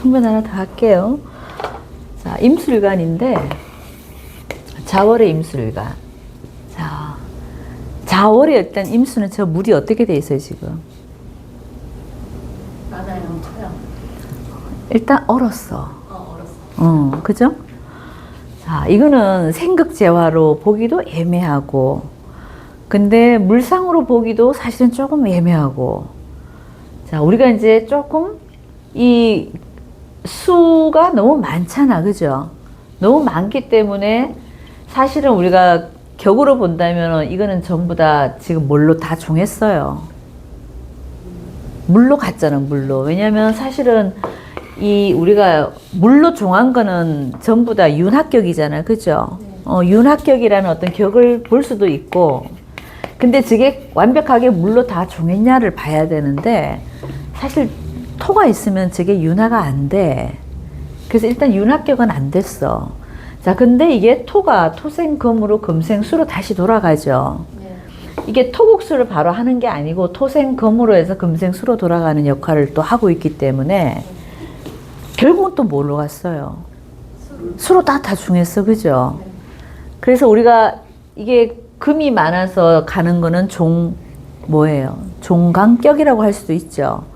평면 하나 더 할게요. 자, 임술관인데 자월의 임술관. 자, 자월의 일단 임수는 저 물이 어떻게 돼 있어요 지금? 많아요. 커요. 일단 얼었어. 얼었어. 그죠? 자, 이거는 생극재화로 보기도 애매하고, 근데 물상으로 보기도 사실은 조금 애매하고. 자, 우리가 이제 조금 이 수가 너무 많잖아, 그죠? 너무 많기 때문에 사실은 우리가 격으로 본다면 이거는 전부 다 지금 뭘로 다 종했어요. 물로 갔잖아, 물로. 왜냐면 사실은 이 우리가 물로 종한 거는 전부 다 윤합격이잖아, 그죠? 윤합격이라는 어떤 격을 볼 수도 있고, 근데 저게 완벽하게 물로 다 종했냐를 봐야 되는데, 사실 토가 있으면 저게 윤화가 안 돼. 그래서 일단 윤합격은 안 됐어. 자, 근데 이게 토가 토생금으로 금생수로 다시 돌아가죠. 네. 이게 토국수를 바로 하는 게 아니고 토생금으로 해서 금생수로 돌아가는 역할을 또 하고 있기 때문에 결국은 또 뭘로 갔어요? 수로 다 중했어, 그죠? 네. 그래서 우리가 이게 금이 많아서 가는 거는 뭐예요? 종강격이라고 할 수도 있죠.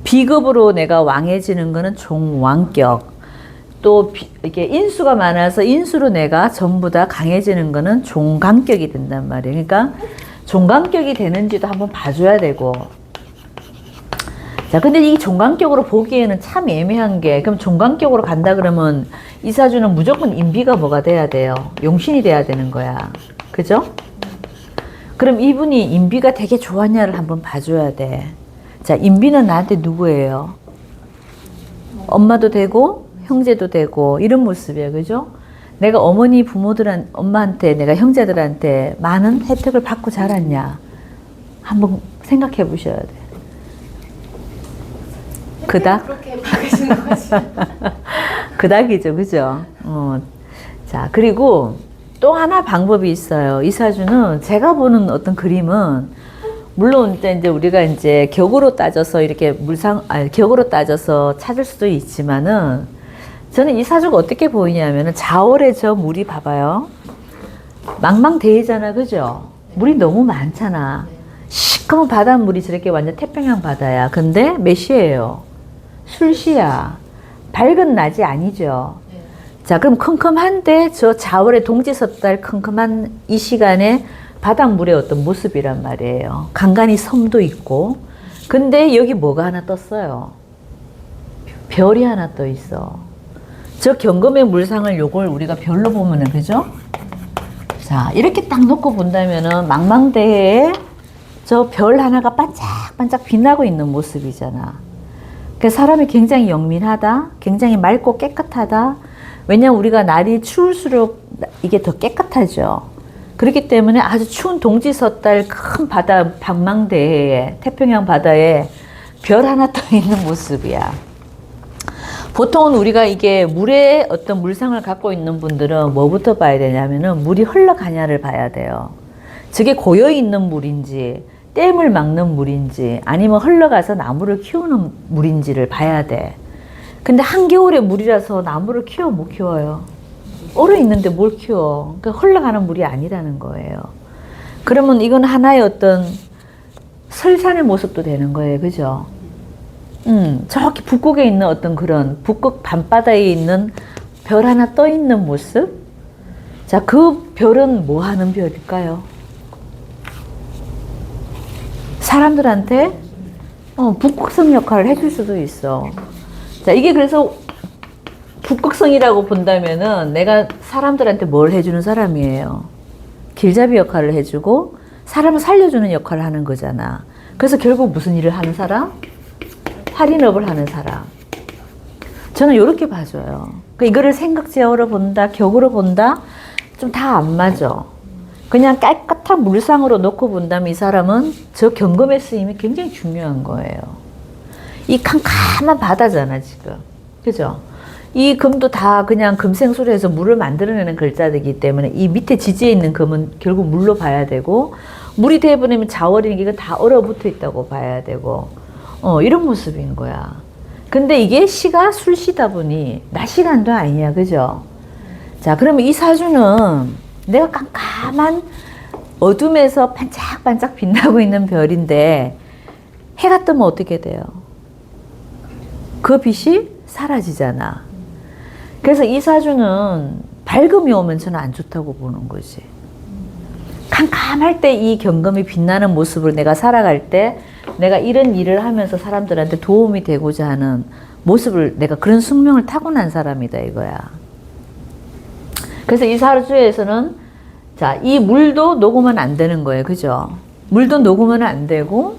비급으로 내가 왕해지는 거는 종왕격. 또 이게 인수가 많아서 인수로 내가 전부 다 강해지는 거는 종강격이 된단 말이에요. 그러니까 종강격이 되는지도 한번 봐줘야 되고. 자, 근데 이 종강격으로 보기에는 참 애매한 게, 그럼 종강격으로 간다 그러면 이 사주는 무조건 인비가 뭐가 돼야 돼요? 용신이 돼야 되는 거야. 그죠? 그럼 이분이 인비가 되게 좋았냐를 한번 봐줘야 돼. 자, 인비는 나한테 누구예요? 엄마도 되고 형제도 되고 이런 모습이에요. 그죠? 내가 어머니 엄마한테 내가 형제들한테 많은 혜택을 받고 자랐냐 한번 생각해 보셔야 돼. 그닥? 그렇게 바뀌시는 거지. 그닥이죠. 그죠? 자, 그리고 또 하나 방법이 있어요. 이 사주는 제가 보는 어떤 그림은 물론 이제 우리가 이제 격으로 따져서 이렇게 격으로 따져서 찾을 수도 있지만은 저는 이 사주가 어떻게 보이냐면은 자월에 저 물이 봐봐요. 망망대해잖아, 그죠? 물이 너무 많잖아. 시커먼 바닷물이 저렇게 완전 태평양 바다야. 근데 몇 시예요? 술시야. 밝은 낮이 아니죠. 자, 그럼 컴컴한데 저 자월에 동지섣달 컴컴한 이 시간에 바닷물의 어떤 모습이란 말이에요. 간간히 섬도 있고. 근데 여기 뭐가 하나 떴어요? 별이 하나 떠 있어. 저 경금의 물상을 요걸 우리가 별로 보면은, 그죠? 자, 이렇게 딱 놓고 본다면은 망망대해에 저 별 하나가 반짝반짝 빛나고 있는 모습이잖아. 그 사람이 굉장히 영민하다, 굉장히 맑고 깨끗하다. 왜냐면 우리가 날이 추울수록 이게 더 깨끗하죠. 그렇기 때문에 아주 추운 동지섣달 큰 바다, 방망대해에, 태평양 바다에 별 하나 떠 있는 모습이야. 보통은 우리가 이게 물의 어떤 물상을 갖고 있는 분들은 뭐부터 봐야 되냐면은 물이 흘러가냐를 봐야 돼요. 저게 고여있는 물인지, 댐을 막는 물인지, 아니면 흘러가서 나무를 키우는 물인지를 봐야 돼. 근데 한겨울에 물이라서 나무를 키워 못 키워요? 얼어 있는데 뭘 키워? 그러니까 흘러가는 물이 아니라는 거예요. 그러면 이건 하나의 어떤 설산의 모습도 되는 거예요. 그죠? 저기 북극에 있는 어떤 그런 북극 밤바다에 있는 별 하나 떠 있는 모습? 자, 그 별은 뭐 하는 별일까요? 사람들한테 북극성 역할을 해줄 수도 있어. 자, 이게 그래서 북극성이라고 본다면은 내가 사람들한테 뭘 해주는 사람이에요? 길잡이 역할을 해주고 사람을 살려주는 역할을 하는 거잖아. 그래서 결국 무슨 일을 하는 사람? 할인업을 하는 사람. 저는 이렇게 봐줘요. 이거를 생각지어로 본다, 격으로 본다, 좀 다 안 맞아. 그냥 깨끗한 물상으로 놓고 본다면 이 사람은 저 경금의 쓰임이 굉장히 중요한 거예요. 이 캄캄한 바다잖아, 지금. 그죠? 이 금도 다 그냥 금생수로 해서 물을 만들어내는 글자들이기 때문에 이 밑에 지지에 있는 금은 결국 물로 봐야 되고, 물이 돼버리면 자월이니까 이거 다 얼어붙어 있다고 봐야 되고, 이런 모습인 거야. 근데 이게 시가 술시다 보니 낮 시간도 아니야, 그죠? 자, 그러면 이 사주는 내가 깜깜한 어둠에서 반짝반짝 빛나고 있는 별인데 해가 뜨면 어떻게 돼요? 그 빛이 사라지잖아. 그래서 이 사주는 밝음이 오면 저는 안 좋다고 보는 거지. 캄캄할 때 이 경금이 빛나는 모습을 내가 살아갈 때 내가 이런 일을 하면서 사람들한테 도움이 되고자 하는 모습을 내가 그런 숙명을 타고난 사람이다 이거야. 그래서 이 사주에서는 자, 이 물도 녹으면 안 되는 거예요. 그죠? 물도 녹으면 안 되고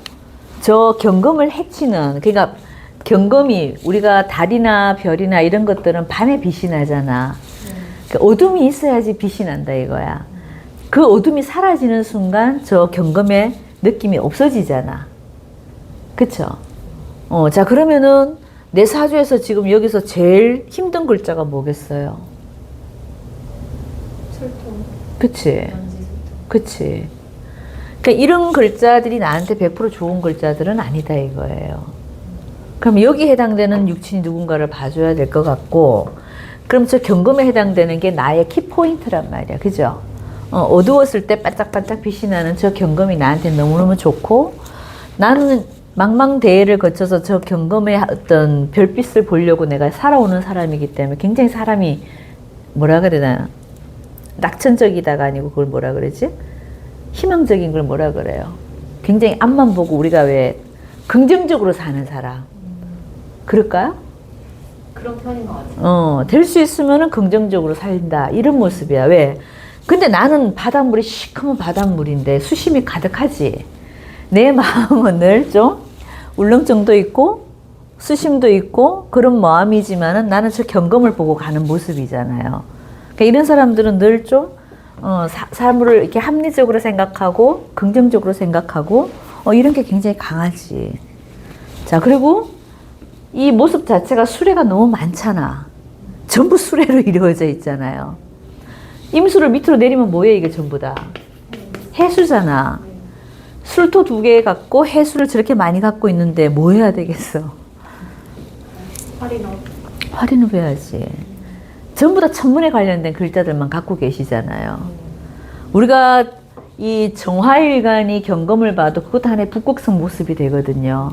저 경금을 해치는, 그러니까 경금이 우리가 달이나 별이나 이런 것들은 밤에 빛이 나잖아. 그러니까 어둠이 있어야지 빛이 난다 이거야. 그 어둠이 사라지는 순간 저 경금의 느낌이 없어지잖아. 그쵸? 자, 그러면은 내 사주에서 지금 여기서 제일 힘든 글자가 뭐겠어요? 술통. 그치? 연지 술통. 그치? 그러니까 이런 글자들이 나한테 100% 좋은 글자들은 아니다 이거예요. 그럼 여기 해당되는 육친이 누군가를 봐줘야 될 것 같고, 그럼 저 경금에 해당되는 게 나의 키포인트란 말이야. 그죠? 어두웠을 때 반짝반짝 빛이 나는 저 경금이 나한테 너무너무 좋고, 나는 망망대해를 거쳐서 저 경금의 어떤 별빛을 보려고 내가 살아오는 사람이기 때문에 굉장히 사람이 뭐라 그래야 되나, 낙천적이다가 아니고 그걸 뭐라 그러지? 희망적인 걸 뭐라 그래요? 굉장히 앞만 보고 우리가 왜 긍정적으로 사는 사람. 그럴까요? 그런 편인 것 같아요. 될 수 있으면은 긍정적으로 살린다. 이런 모습이야. 왜? 근데 나는 바닷물이 시커먼 바닷물인데 수심이 가득하지. 내 마음은 늘 좀 울렁증도 있고 수심도 있고 그런 마음이지만은 나는 저 경금을 보고 가는 모습이잖아요. 그러니까 이런 사람들은 늘 좀 사물을 이렇게 합리적으로 생각하고 긍정적으로 생각하고 이런 게 굉장히 강하지. 자, 그리고 이 모습 자체가 수레가 너무 많잖아. 전부 수레로 이루어져 있잖아요. 임수를 밑으로 내리면 뭐예요, 이게 전부 다? 해수잖아. 술토 2개 갖고 해수를 저렇게 많이 갖고 있는데 뭐 해야 되겠어? 활인업 해야지. 전부 다 천문에 관련된 글자들만 갖고 계시잖아요. 우리가 이 정화일간이 경금을 봐도 그것도 하나의 북극성 모습이 되거든요.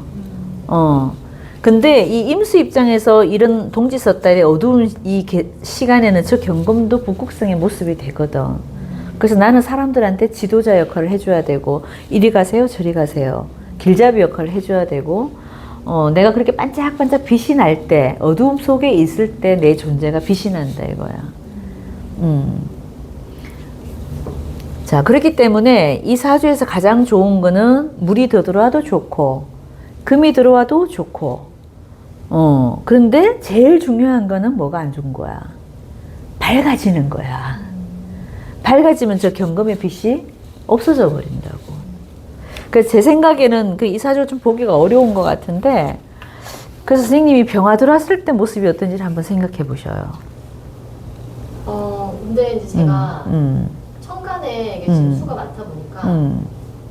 근데 이 임수 입장에서 이런 동지서달의 어두운 이 시간에는 저 경금도 북극성의 모습이 되거든. 그래서 나는 사람들한테 지도자 역할을 해줘야 되고, 이리 가세요, 저리 가세요. 길잡이 역할을 해줘야 되고, 내가 그렇게 반짝반짝 빛이 날 때, 어두움 속에 있을 때 내 존재가 빛이 난다 이거야. 자, 그렇기 때문에 이 사주에서 가장 좋은 거는 물이 더 들어와도 좋고, 금이 들어와도 좋고, 그런데 제일 중요한 거는 뭐가 안 좋은 거야? 밝아지는 거야. 밝아지면 저 경금의 빛이 없어져 버린다고. 그래서 제 생각에는 그 이 사주를 좀 보기가 어려운 것 같은데, 그래서 선생님이 병화 들어왔을 때 모습이 어떤지를 한번 생각해 보셔요. 근데 이제 제가 천간에 이게 지금 수가 많다 보니까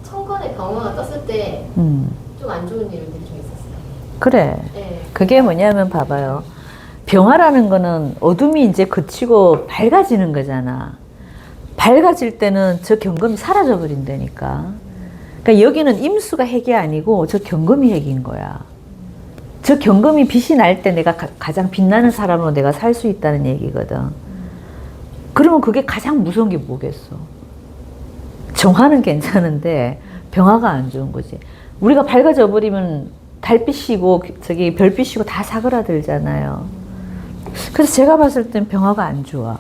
천간에 병화가 떴을 때 좀 안 좋은 일들이 좀 있었어요. 그래. 네. 그게 뭐냐면 봐봐요. 병화라는 거는 어둠이 이제 그치고 밝아지는 거잖아. 밝아질 때는 저 경금이 사라져 버린다니까. 그러니까 여기는 임수가 핵이 아니고 저 경금이 핵인 거야. 저 경금이 빛이 날 때 내가 가장 빛나는 사람으로 내가 살 수 있다는 얘기거든. 그러면 그게 가장 무서운 게 뭐겠어? 정화는 괜찮은데 병화가 안 좋은 거지. 우리가 밝아져 버리면 달빛이고 저기 별빛이고 다 사그라들잖아요. 그래서 제가 봤을 땐 병화가 안 좋아.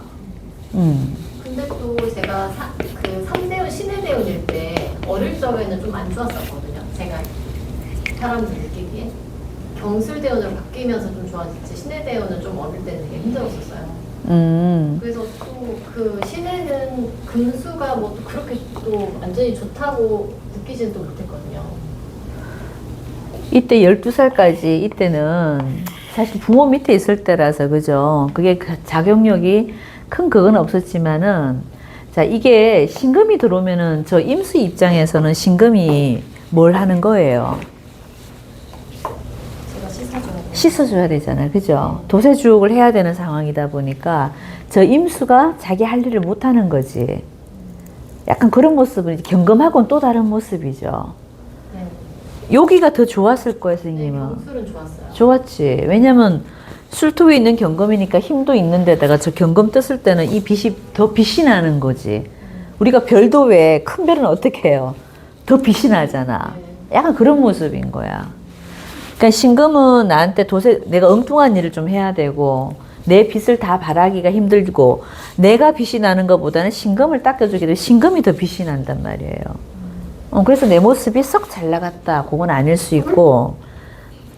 근데 또 제가 그 3대운 신해대운일 때 어릴 적에는 좀 안 좋았었거든요. 제가 사람들 느끼기에 경술대운으로 바뀌면서 좀 좋아졌지, 신해대운은 좀 어릴 때는 되게 힘들었었어요. 그래서 또 그 신해는 금수가 뭐 또 그렇게 또 완전히 좋다고 느끼지는 또 못했거든요. 이때 12살까지 이때는 사실 부모 밑에 있을 때라서 그죠. 그게 작용력이 큰 그건 없었지만은, 자, 이게 신금이 들어오면은 저 임수 입장에서는 신금이 뭘 하는 거예요? 제가 시사주니까. 씻어줘야 되잖아요. 그죠? 도세주옥을 해야 되는 상황이다 보니까 저 임수가 자기 할 일을 못하는 거지. 약간 그런 모습은 경금하고는 또 다른 모습이죠. 네. 여기가 더 좋았을 거예요, 네, 선생님은. 경술은 좋았어요. 좋았지. 왜냐면 술토에 있는 경금이니까 힘도 있는 데다가 저 경금 떴을 때는 이 빛이 더 빛이 나는 거지. 우리가 별도 왜 큰 별은 어떻게 해요? 더 빛이 나잖아. 약간 그런 모습인 거야. 그러니까 신금은 나한테 내가 엉뚱한 일을 좀 해야 되고 내 빛을 다 발하기가 힘들고 내가 빛이 나는 것보다는 신금을 닦여주게 되면 신금이 더 빛이 난단 말이에요. 그래서 내 모습이 썩 잘 나갔다. 그건 아닐 수 있고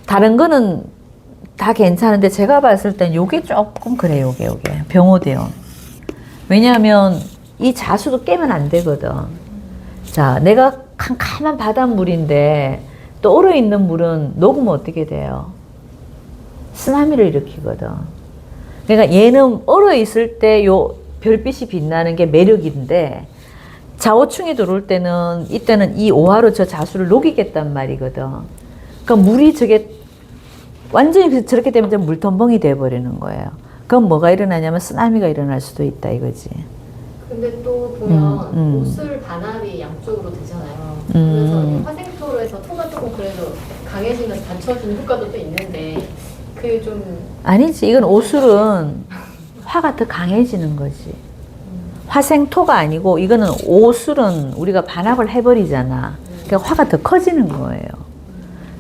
다른 거는 다 괜찮은데 제가 봤을 땐 요게 조금 그래요. 요게 병호대원. 왜냐하면 이 자수도 깨면 안 되거든. 자, 내가 캄캄한 바닷물인데 또 얼어있는 물은 녹으면 어떻게 돼요? 쓰나미를 일으키거든. 그러니까 얘는 얼어있을 때 요 별빛이 빛나는 게 매력인데 자오충이 들어올 때는 이때는 이 오화로 저 자수를 녹이겠단 말이거든. 그러니까 물이 저게 완전히 저렇게 되면 좀 물텀벙이 돼버리는 거예요. 그럼 뭐가 일어나냐면 쓰나미가 일어날 수도 있다 이거지. 근데 또 보면 옷을 반합이 양쪽으로 되잖아요. 그래서 화생토로 해서 토가 조금 그래도 강해지면서 받쳐주는 효과도 또 있는데 그 좀 아니지. 이건 오술은 화가 더 강해지는 거지. 화생토가 아니고 이거는 오술은 우리가 반합을 해버리잖아. 그러니까 화가 더 커지는 거예요.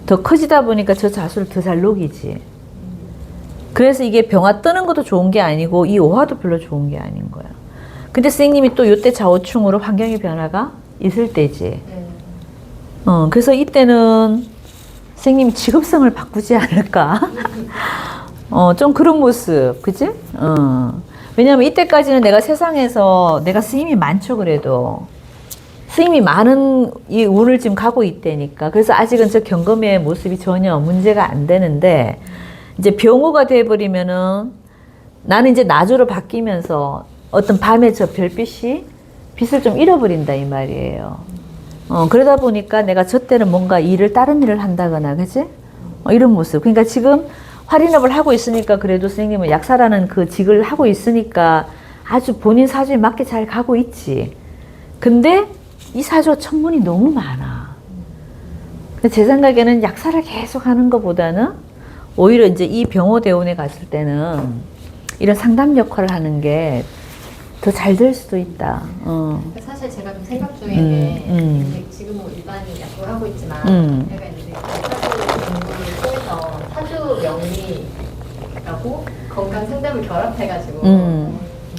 더 커지다 보니까 저 자수를 더 잘 녹이지. 그래서 이게 병화 뜨는 것도 좋은 게 아니고 이 오화도 별로 좋은 게 아닌 거야. 근데 선생님이 또 이때 자오충으로 환경의 변화가 있을 때지. 그래서 이때는 선생님이 직업성을 바꾸지 않을까? 좀 그런 모습, 그지? 왜냐면 이때까지는 내가 세상에서 내가 스님이 많죠, 그래도. 스님이 많은 이 운을 지금 가고 있다니까. 그래서 아직은 저 경금의 모습이 전혀 문제가 안 되는데, 이제 병호가 돼버리면은 나는 이제 나주로 바뀌면서 어떤 밤에 저 별빛이 빛을 좀 잃어버린다 이 말이에요. 그러다 보니까 내가 저 때는 뭔가 다른 일을 한다거나, 그지? 이런 모습. 그러니까 지금 활인업을 하고 있으니까 그래도 선생님은 약사라는 그 직을 하고 있으니까 아주 본인 사주에 맞게 잘 가고 있지. 근데 이 사주가 천문이 너무 많아. 제 생각에는 약사를 계속 하는 것보다는 오히려 이제 이 병호대원에 갔을 때는 이런 상담 역할을 하는 게 더 잘 될 수도 있다. 사실 제가 좀 생각 중에 이제 지금 뭐 일반인 약국을 하고 있지만 제가 이제 사주 공부를 통해서 사주 명리라고 건강 상담을 결합해가지고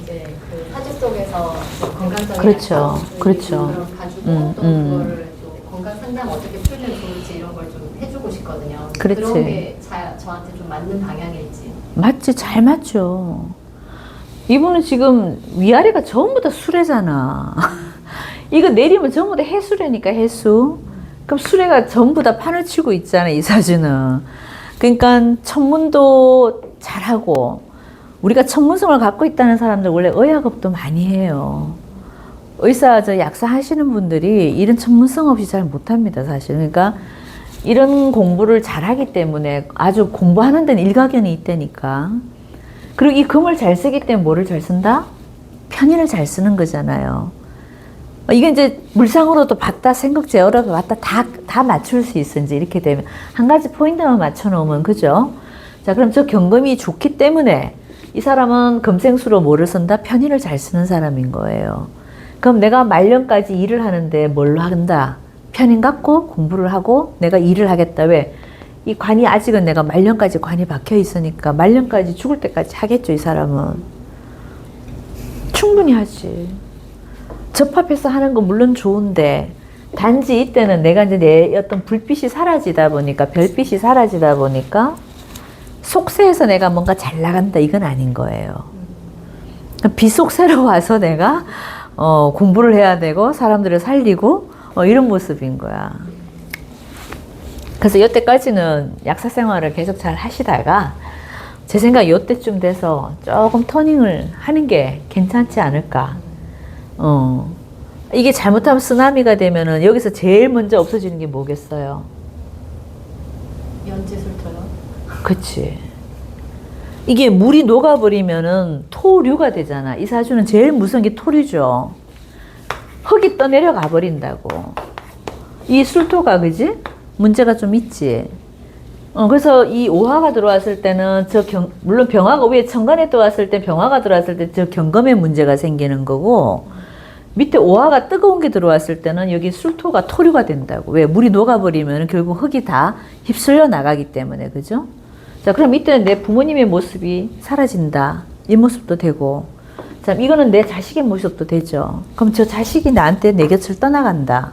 이제 그 사주 속에서 건강적인 그렇죠. 그렇죠. 걸 가지고 또 그거를 또 건강 상담 어떻게 풀면 좋을지 이런 걸 좀 해주고 싶거든요. 그렇지. 그런 게 저한테 좀 맞는 방향일지. 맞지, 잘 맞죠. 이분은 지금 위아래가 전부 다 수레잖아. 이거 내리면 전부 다 해수래니까 해수. 그럼 수레가 전부 다 판을 치고 있잖아, 이 사주는. 그러니까 천문도 잘하고 우리가 천문성을 갖고 있다는 사람들 원래 의학업도 많이 해요. 의사, 약사 하시는 분들이 이런 천문성 없이 잘 못합니다, 사실. 그러니까 이런 공부를 잘하기 때문에 아주 공부하는 데는 일가견이 있다니까. 그리고 이 금을 잘 쓰기 때문에 뭐를 잘 쓴다? 편인을 잘 쓰는 거잖아요. 이게 이제 물상으로도 봤다, 생각제어로 봤다, 다 맞출 수 있어. 이제 이렇게 되면. 한 가지 포인트만 맞춰놓으면, 그죠? 자, 그럼 저 경금이 좋기 때문에 이 사람은 금생수로 뭐를 쓴다? 편인을 잘 쓰는 사람인 거예요. 그럼 내가 말년까지 일을 하는데 뭘로 한다? 편인 갖고 공부를 하고 내가 일을 하겠다. 왜? 이 관이 아직은 내가 말년까지 관이 박혀 있으니까 말년까지 죽을 때까지 하겠죠, 이 사람은. 충분히 하지. 접합해서 하는 건 물론 좋은데 단지 이때는 내가 이제 내 어떤 불빛이 사라지다 보니까 별빛이 사라지다 보니까 속세에서 내가 뭔가 잘 나간다 이건 아닌 거예요. 비속세로 와서 내가 공부를 해야 되고 사람들을 살리고 이런 모습인 거야. 그래서 이때까지는 약사 생활을 계속 잘 하시다가 제 생각 이때쯤 돼서 조금 터닝을 하는 게 괜찮지 않을까. 이게 잘못하면 쓰나미가 되면은 여기서 제일 먼저 없어지는 게 뭐겠어요? 연지술토요? 그치. 이게 물이 녹아버리면은 토류가 되잖아. 이 사주는 제일 무서운 게 토류죠. 흙이 떠내려가 버린다고. 이 술토가, 그지? 문제가 좀 있지. 그래서 이 오화가 들어왔을 때는 물론 병화가 위에 천간에 들어왔을 때 병화가 들어왔을 때 저 경금에 문제가 생기는 거고, 밑에 오화가 뜨거운 게 들어왔을 때는 여기 술토가 토류가 된다고. 왜? 물이 녹아버리면 결국 흙이 다 휩쓸려 나가기 때문에, 그죠? 자, 그럼 이때는 내 부모님의 모습이 사라진다. 이 모습도 되고, 자, 이거는 내 자식의 모습도 되죠. 그럼 저 자식이 나한테 내 곁을 떠나간다.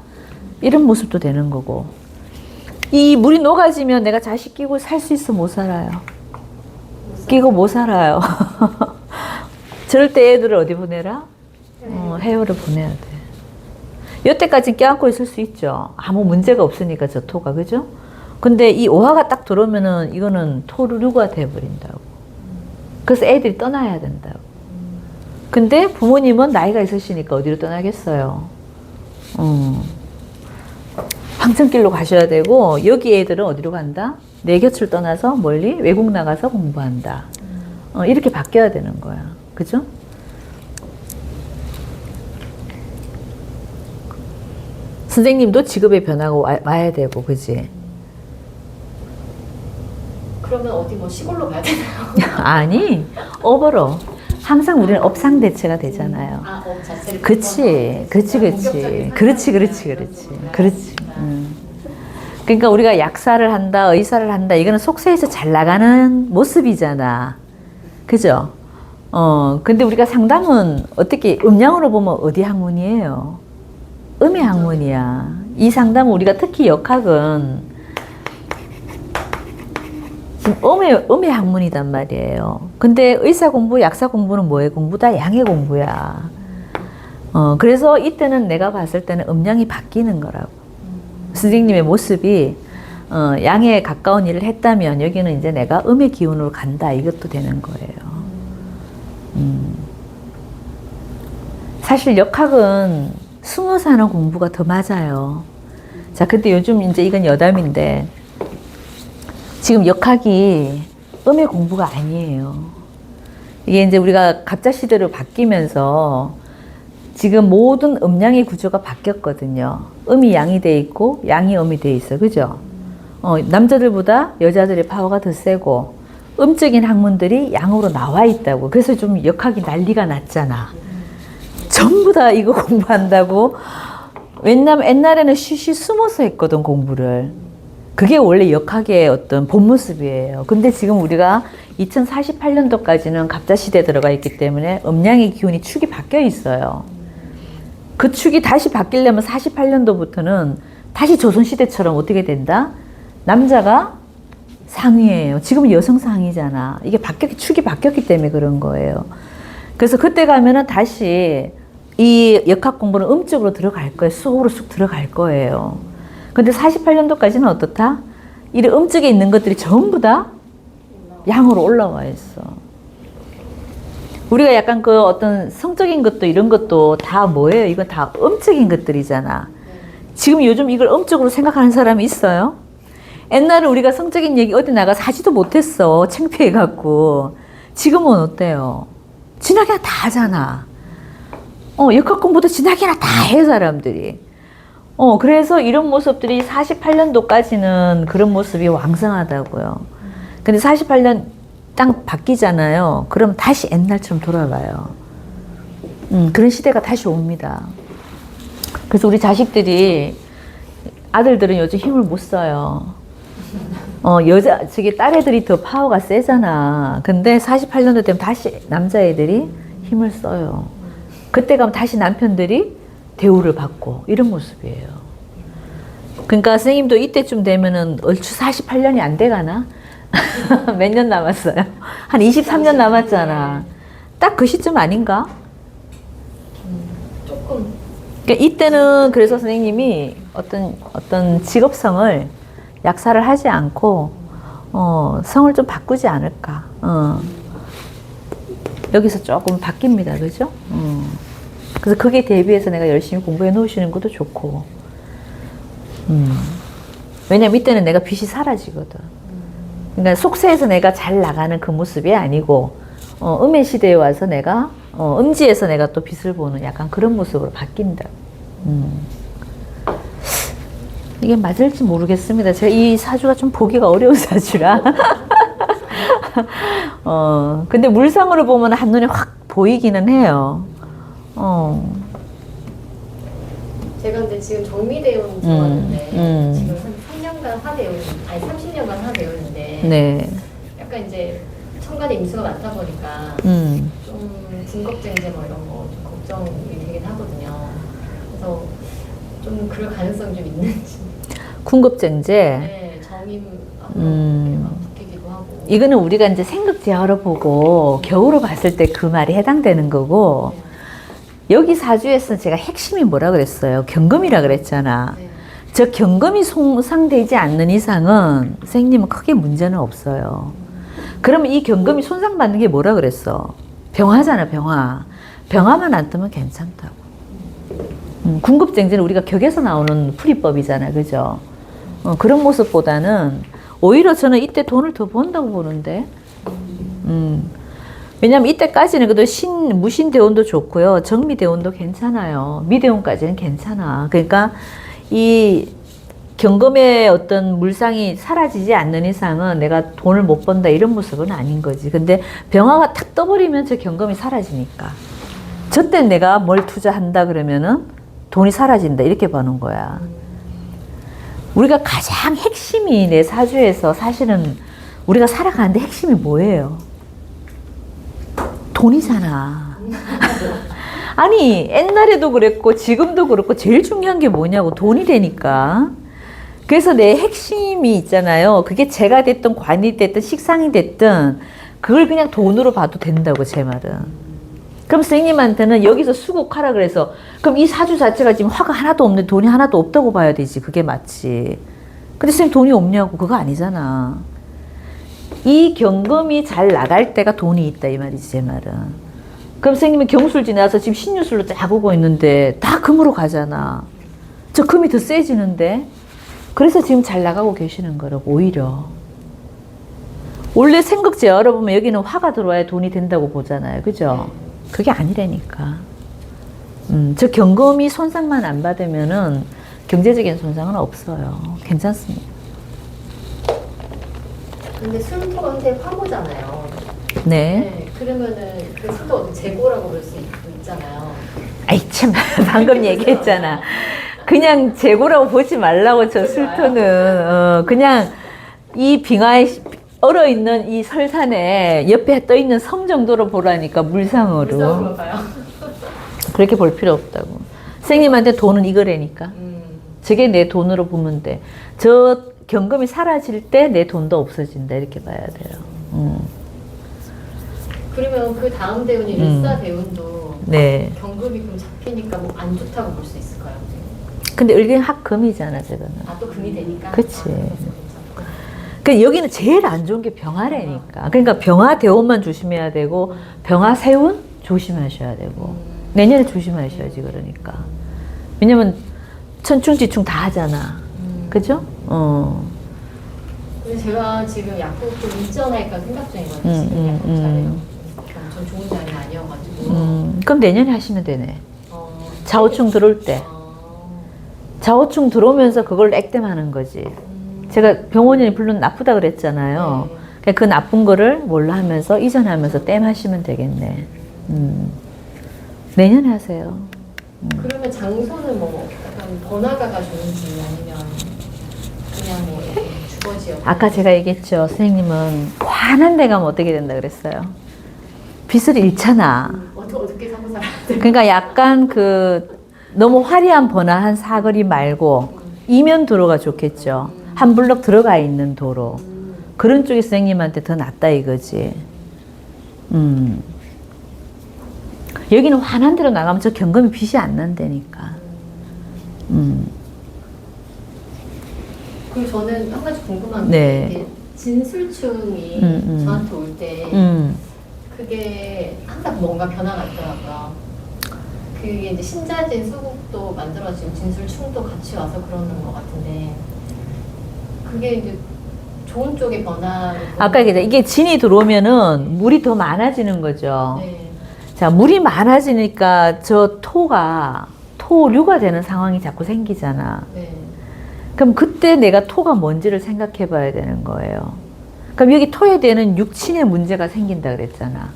이런 모습도 되는 거고. 이 물이 녹아지면 내가 자식 끼고 살 수 있어? 못 살아요? 끼고 못 살아요. 저럴 때 애들을 어디 보내라? 해외로 보내야 돼. 여태까지 껴안고 있을 수 있죠. 아무 문제가 없으니까 저 토가, 그죠? 근데 이 오화가 딱 들어오면은 이거는 토류가 돼버린다고. 그래서 애들이 떠나야 된다고. 근데 부모님은 나이가 있으시니까 어디로 떠나겠어요? 황천길로 가셔야 되고, 여기 애들은 어디로 간다? 내 곁을 떠나서 멀리 외국 나가서 공부한다. 이렇게 바뀌어야 되는 거야. 그죠? 선생님도 직업의 변화가 와야 되고, 그지? 그러면 어디 뭐 시골로 가야 되나요? 아니, 업으로. 항상 우리는 업상대체가 되잖아요. 업 자체를 그치. 본격적인 그렇지. 그러니까 우리가 약사를 한다, 의사를 한다, 이거는 속세에서 잘 나가는 모습이잖아. 그죠? 근데 우리가 상담은 어떻게, 음양으로 보면 어디 학문이에요? 음의 학문이야. 이 상담은 우리가 특히 역학은 지금 음의 학문이단 말이에요. 근데 의사 공부, 약사 공부는 뭐의 공부다? 양의 공부야. 그래서 이때는 내가 봤을 때는 음양이 바뀌는 거라고. 선생님의 모습이 양에 가까운 일을 했다면 여기는 이제 내가 음의 기운으로 간다. 이것도 되는 거예요. 사실 역학은 숨어서 하는 공부가 더 맞아요. 자, 근데 요즘 이제 이건 여담인데, 지금 역학이 음의 공부가 아니에요. 이게 이제 우리가 갑자 시대로 바뀌면서 지금 모든 음양의 구조가 바뀌었거든요. 음이 양이 돼 있고 양이 음이 돼 있어. 그죠? 남자들보다 여자들의 파워가 더 세고 음적인 학문들이 양으로 나와 있다고. 그래서 좀 역학이 난리가 났잖아. 전부 다 이거 공부한다고. 왜냐면 옛날에는 쉬쉬 숨어서 했거든, 공부를. 그게 원래 역학의 어떤 본 모습이에요. 근데 지금 우리가 2048년도까지는 갑자시대에 들어가 있기 때문에 음양의 기운이 축이 바뀌어 있어요. 그 축이 다시 바뀌려면 48년도부터는 다시 조선시대처럼 어떻게 된다? 남자가 상위예요. 지금은 여성 상위잖아. 이게 축이 바뀌었기 때문에 그런 거예요. 그래서 그때 가면은 다시 이 역학 공부는 음쪽으로 들어갈 거예요. 속으로 쑥 들어갈 거예요. 근데 48년도까지는 어떻다? 이 음쪽에 있는 것들이 전부 다 양으로 올라와 있어. 우리가 약간 그 어떤 성적인 것도 이런 것도 다 뭐예요? 이건 다 음적인 것들이잖아. 지금 요즘 이걸 음적으로 생각하는 사람이 있어요? 옛날에 우리가 성적인 얘기 어디 나가서 하지도 못했어. 창피해갖고. 지금은 어때요? 진하게나 다 하잖아. 역학 공부도 진하게나 다 해, 사람들이. 그래서 이런 모습들이 48년도까지는 그런 모습이 왕성하다고요. 근데 48년 딱 바뀌잖아요. 그럼 다시 옛날처럼 돌아가요. 그런 시대가 다시 옵니다. 그래서 우리 자식들이, 아들들은 요즘 힘을 못 써요. 딸애들이 더 파워가 세잖아. 근데 48년도 되면 다시 남자애들이 힘을 써요. 그때 가면 다시 남편들이 대우를 받고 이런 모습이에요. 그러니까 선생님도 이때쯤 되면은 얼추 48년이 안 돼가나? 몇 년 남았어요? 한 23년 남았잖아. 딱 그 시점 아닌가? 조금. 그러니까 이때는 그래서 선생님이 어떤 직업성을 약사를 하지 않고 성을 좀 바꾸지 않을까. 여기서 조금 바뀝니다. 그죠? 그래서 그게 대비해서 내가 열심히 공부해 놓으시는 것도 좋고. 왜냐면 이때는 내가 빛이 사라지거든. 그러니까 속세에서 내가 잘 나가는 그 모습이 아니고 음의 시대에 와서 내가 음지에서 내가 또 빛을 보는 약간 그런 모습으로 바뀐다. 이게 맞을지 모르겠습니다. 제가 이 사주가 좀 보기가 어려운 사주라. 근데 물상으로 보면 한눈에 확 보이기는 해요. 제가 근데 지금 정미대원 들어왔는데 지금 한 3년간 하대원, 아니 30년간 하대원인데 네. 약간 이제 천간에 임수가 많다 보니까 좀 군겁쟁제 뭐 이런 거 좀 걱정이 되긴 하거든요. 그래서 좀 그럴 가능성이 좀 있는지. 군급쟁제. 네, 정임 앞으로 막 붙기도 하고. 이거는 우리가 이제 생극제어로 보고 겨우로 봤을 때 그 말이 해당되는 거고, 여기 사주에서 제가 핵심이 뭐라 그랬어요? 경금이라 그랬잖아. 네. 저 경금이 손상되지 않는 이상은 선생님은 크게 문제는 없어요. 그러면 이 경금이 손상받는 게 뭐라 그랬어? 병화잖아, 병화. 병화만 안 뜨면 괜찮다고. 군급쟁제는 우리가 격에서 나오는 풀이법이잖아, 그죠? 그런 모습보다는 오히려 저는 이때 돈을 더 번다고 보는데, 왜냐면 이때까지는 그래도 무신대운도 좋고요, 정미대운도 괜찮아요. 미대운까지는 괜찮아. 그러니까 이 경금의 어떤 물상이 사라지지 않는 이상은 내가 돈을 못 번다 이런 모습은 아닌 거지. 근데 병화가 탁 떠버리면 저 경금이 사라지니까. 저때 내가 뭘 투자한다 그러면은 돈이 사라진다 이렇게 보는 거야. 우리가 가장 핵심이 내 사주에서 사실은 우리가 살아가는데 핵심이 뭐예요? 돈이잖아. 아니 옛날에도 그랬고 지금도 그렇고 제일 중요한 게 뭐냐고, 돈이 되니까. 그래서 내 핵심이 있잖아요. 그게 재가 됐든 관이 됐든 식상이 됐든 그걸 그냥 돈으로 봐도 된다고, 제 말은. 그럼 선생님한테는 여기서 수국하라 그래서 그럼 이 사주 자체가 지금 화가 하나도 없는데 돈이 하나도 없다고 봐야 되지. 그게 맞지. 근데 선생님 돈이 없냐고, 그거 아니잖아. 이 경금이 잘 나갈 때가 돈이 있다 이 말이지, 제 말은. 그럼 선생님이 경술 지나서 지금 신유술로 딱 오고 있는데 다 금으로 가잖아. 저 금이 더 세지는데. 그래서 지금 잘 나가고 계시는 거라고, 오히려. 원래 생극제 열어보면 여기는 화가 들어와야 돈이 된다고 보잖아요, 그죠? 그게 아니라니까. 저 경금이 손상만 안 받으면은 경제적인 손상은 없어요. 괜찮습니다. 근데 술토가 근데 화보잖아요. 네. 네. 그러면은 그 술토 어떻게 재고라고 그럴 수 있잖아요. 아이 참, 방금 얘기했잖아. 그냥 재고라고 보지 말라고, 저 술토는. 그냥 이 빙하에 얼어있는 이 설산에 옆에 떠있는 섬 정도로 보라니까, 물상으로. 물상으로 봐요. 그렇게 볼 필요 없다고. 선생님한테 돈은 이거라니까. 저게 내 돈으로 보면 돼. 저 경금이 사라질 때 내 돈도 없어진다, 이렇게 봐야 돼요. 그러면 그 다음 대운이 일사 대운도 네. 경금이 그럼 잡히니까 뭐 안 좋다고 볼 수 있을까요? 근데 여기는 합금이잖아, 저거는. 아, 또 금이 되니까? 그치. 아, 그래서 그러니까 여기는 제일 안 좋은 게 병화라니까. 그러니까 병화 대운만 조심해야 되고, 병화 세운 조심하셔야 되고, 내년에 조심하셔야지, 그러니까. 왜냐면 천충지충 다 하잖아. 그죠? 근데 제가 지금 약국 좀 이전할까 생각 중이거든요. 지금 약국 자리가 엄청 좋은 자리 아니어가지고. 그럼 내년에 하시면 되네. 어, 좌우충 들어올 때. 좌우충 들어오면서 그걸 액땜하는 거지. 제가 병원이 물론 나쁘다 그랬잖아요. 그러니까 그 나쁜 거를 뭘로 하면서 이전하면서 땜하시면 되겠네. 내년에 하세요. 그러면 장소는 뭐 약간 번화가가 좋은지 아니면 그냥 뭐 이렇게 주거지역? 아까 제가 얘기했죠. 선생님은 환한 데 가면 어떻게 된다 그랬어요? 빛을 잃잖아. 어떻게 사고 살아야 돼? 그러니까 약간 그 너무 화려한 번화한 사거리 말고 이면 도로가 좋겠죠. 한 블럭 들어가 있는 도로. 그런 쪽이 선생님한테 더 낫다 이거지. 여기는 환한 데로 나가면 저 경금이 빛이 안 난다니까. 그리고 저는 한 가지 궁금한 게 네. 이게 진술충이 저한테 올 때 그게 항상 뭔가 변화가 있더라고요. 그게 이제 신자진 수국도 만들어지고 진술충도 같이 와서 그러는 것 같은데 그게 이제 좋은 쪽의 변화를 아까 얘기했 이게 진이 들어오면은 물이 더 많아지는 거죠. 네. 자, 물이 많아지니까 저 토류가 되는 상황이 자꾸 생기잖아. 네. 그럼 그때 내가 토가 뭔지를 생각해 봐야 되는 거예요. 그럼 여기 토에 대한 육친의 문제가 생긴다 그랬잖아.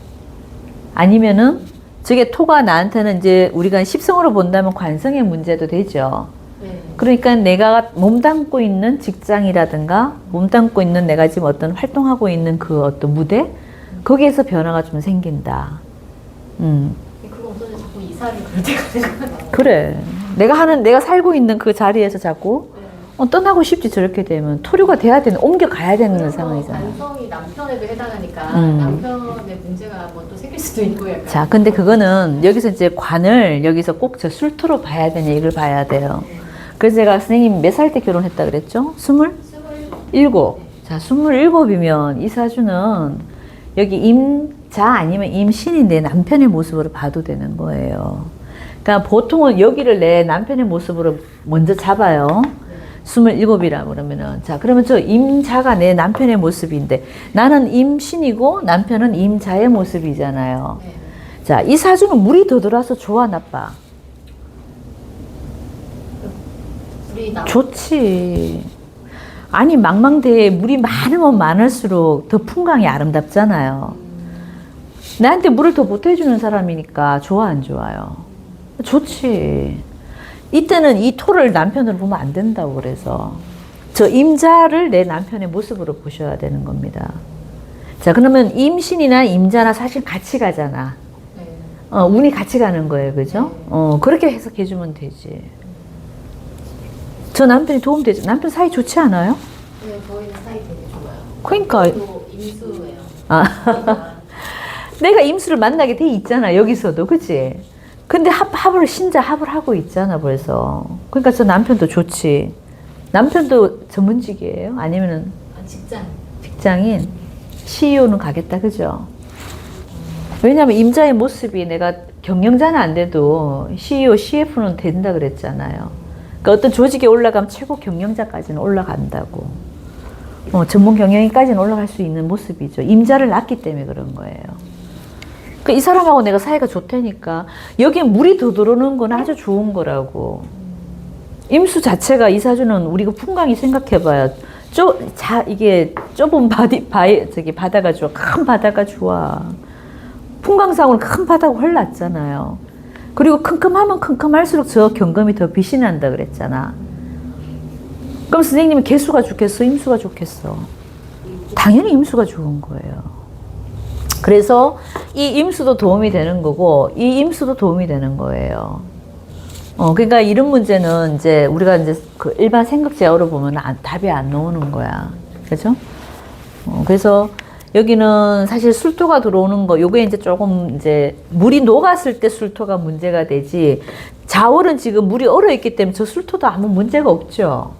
아니면은 저게 토가 나한테는 이제 우리가 십성으로 본다면 관성의 문제도 되죠. 네. 그러니까 내가 몸담고 있는 직장이라든가 몸담고 있는 내가 지금 어떤 활동하고 있는 그 어떤 무대 거기에서 변화가 좀 생긴다. 그거 어쩌면 자꾸 이사를 그럴 때가 생각나요. 그래. 내가 살고 있는 그 자리에서 자꾸 떠나고 싶지. 저렇게 되면 토류가 돼야 되는, 옮겨가야 되는 상황이잖아. 관성이 남편에도 해당하니까 음. 남편의 문제가 뭐 또 생길 수도 있고 약간. 자, 근데 그거는 여기서 이제 관을 여기서 꼭 저 술토로 봐야 되냐 이걸 봐야 돼요. 그래서 제가 선생님 몇 살 때 결혼했다 그랬죠? 27? 27. 자, 27이면 이 사주는 여기 임자 아니면 임신이 내 남편의 모습으로 봐도 되는 거예요. 그러니까 보통은 여기를 내 남편의 모습으로 먼저 잡아요. 27이라 그러면은. 자, 그러면 저 임자가 내 남편의 모습인데 나는 임신이고 남편은 임자의 모습이잖아요. 네. 자, 이 사주는 물이 더 들어와서 좋아, 나빠? 우리 남 좋지. 아니, 망망대해에 물이 많으면 많을수록 더 풍광이 아름답잖아요. 나한테 물을 더 보태주는 사람이니까 좋아, 안 좋아요? 좋지. 이때는 이 토를 남편으로 보면 안 된다고 그래서 저 임자를 내 남편의 모습으로 보셔야 되는 겁니다. 자, 그러면 임신이나 임자나 사실 같이 가잖아. 네. 운이 같이 가는 거예요, 그죠? 네. 그렇게 해석해주면 되지. 저 남편이 도움되죠. 남편 사이 좋지 않아요? 네, 저희는 사이 되게 좋아요. 그러니까 또 임수예요. 아. 내가 임수를 만나게 돼 있잖아, 여기서도. 그치? 근데 합을 하고 있잖아, 벌써. 그러니까 저 남편도 좋지. 남편도 전문직이에요? 아니면은 직장인? CEO는 가겠다, 그죠? 왜냐면 임자의 모습이 내가 경영자는 안 돼도 CEO, CF는 된다 그랬잖아요. 그러니까 어떤 조직에 올라가면 최고 경영자까지는 올라간다고. 전문 경영인까지는 올라갈 수 있는 모습이죠. 임자를 낳기 때문에 그런 거예요. 그러니까 이 사람하고 내가 사이가 좋다니까. 여기에 물이 더 들어오는 건 아주 좋은 거라고. 임수 자체가 이 사주는 우리가 풍광이 생각해봐요. 이게 좁은 바다가 좋아. 큰 바다가 좋아. 풍광상으로 큰 바다가 흘렀잖아요. 그리고 큼큼하면 큼큼할수록 저 경금이 더 빛이 난다 그랬잖아. 그럼 선생님은 개수가 좋겠어? 임수가 좋겠어? 당연히 임수가 좋은 거예요. 그래서 이 임수도 도움이 되는 거고 이 임수도 도움이 되는 거예요. 그러니까 이런 문제는 이제 우리가 이제 그 일반 생각제어로 보면 답이 안 나오는 거야. 그죠? 그래서 여기는 사실 술토가 들어오는 거, 요게 이제 조금 이제 물이 녹았을 때 술토가 문제가 되지, 자월은 지금 물이 얼어 있기 때문에 저 술토도 아무 문제가 없죠.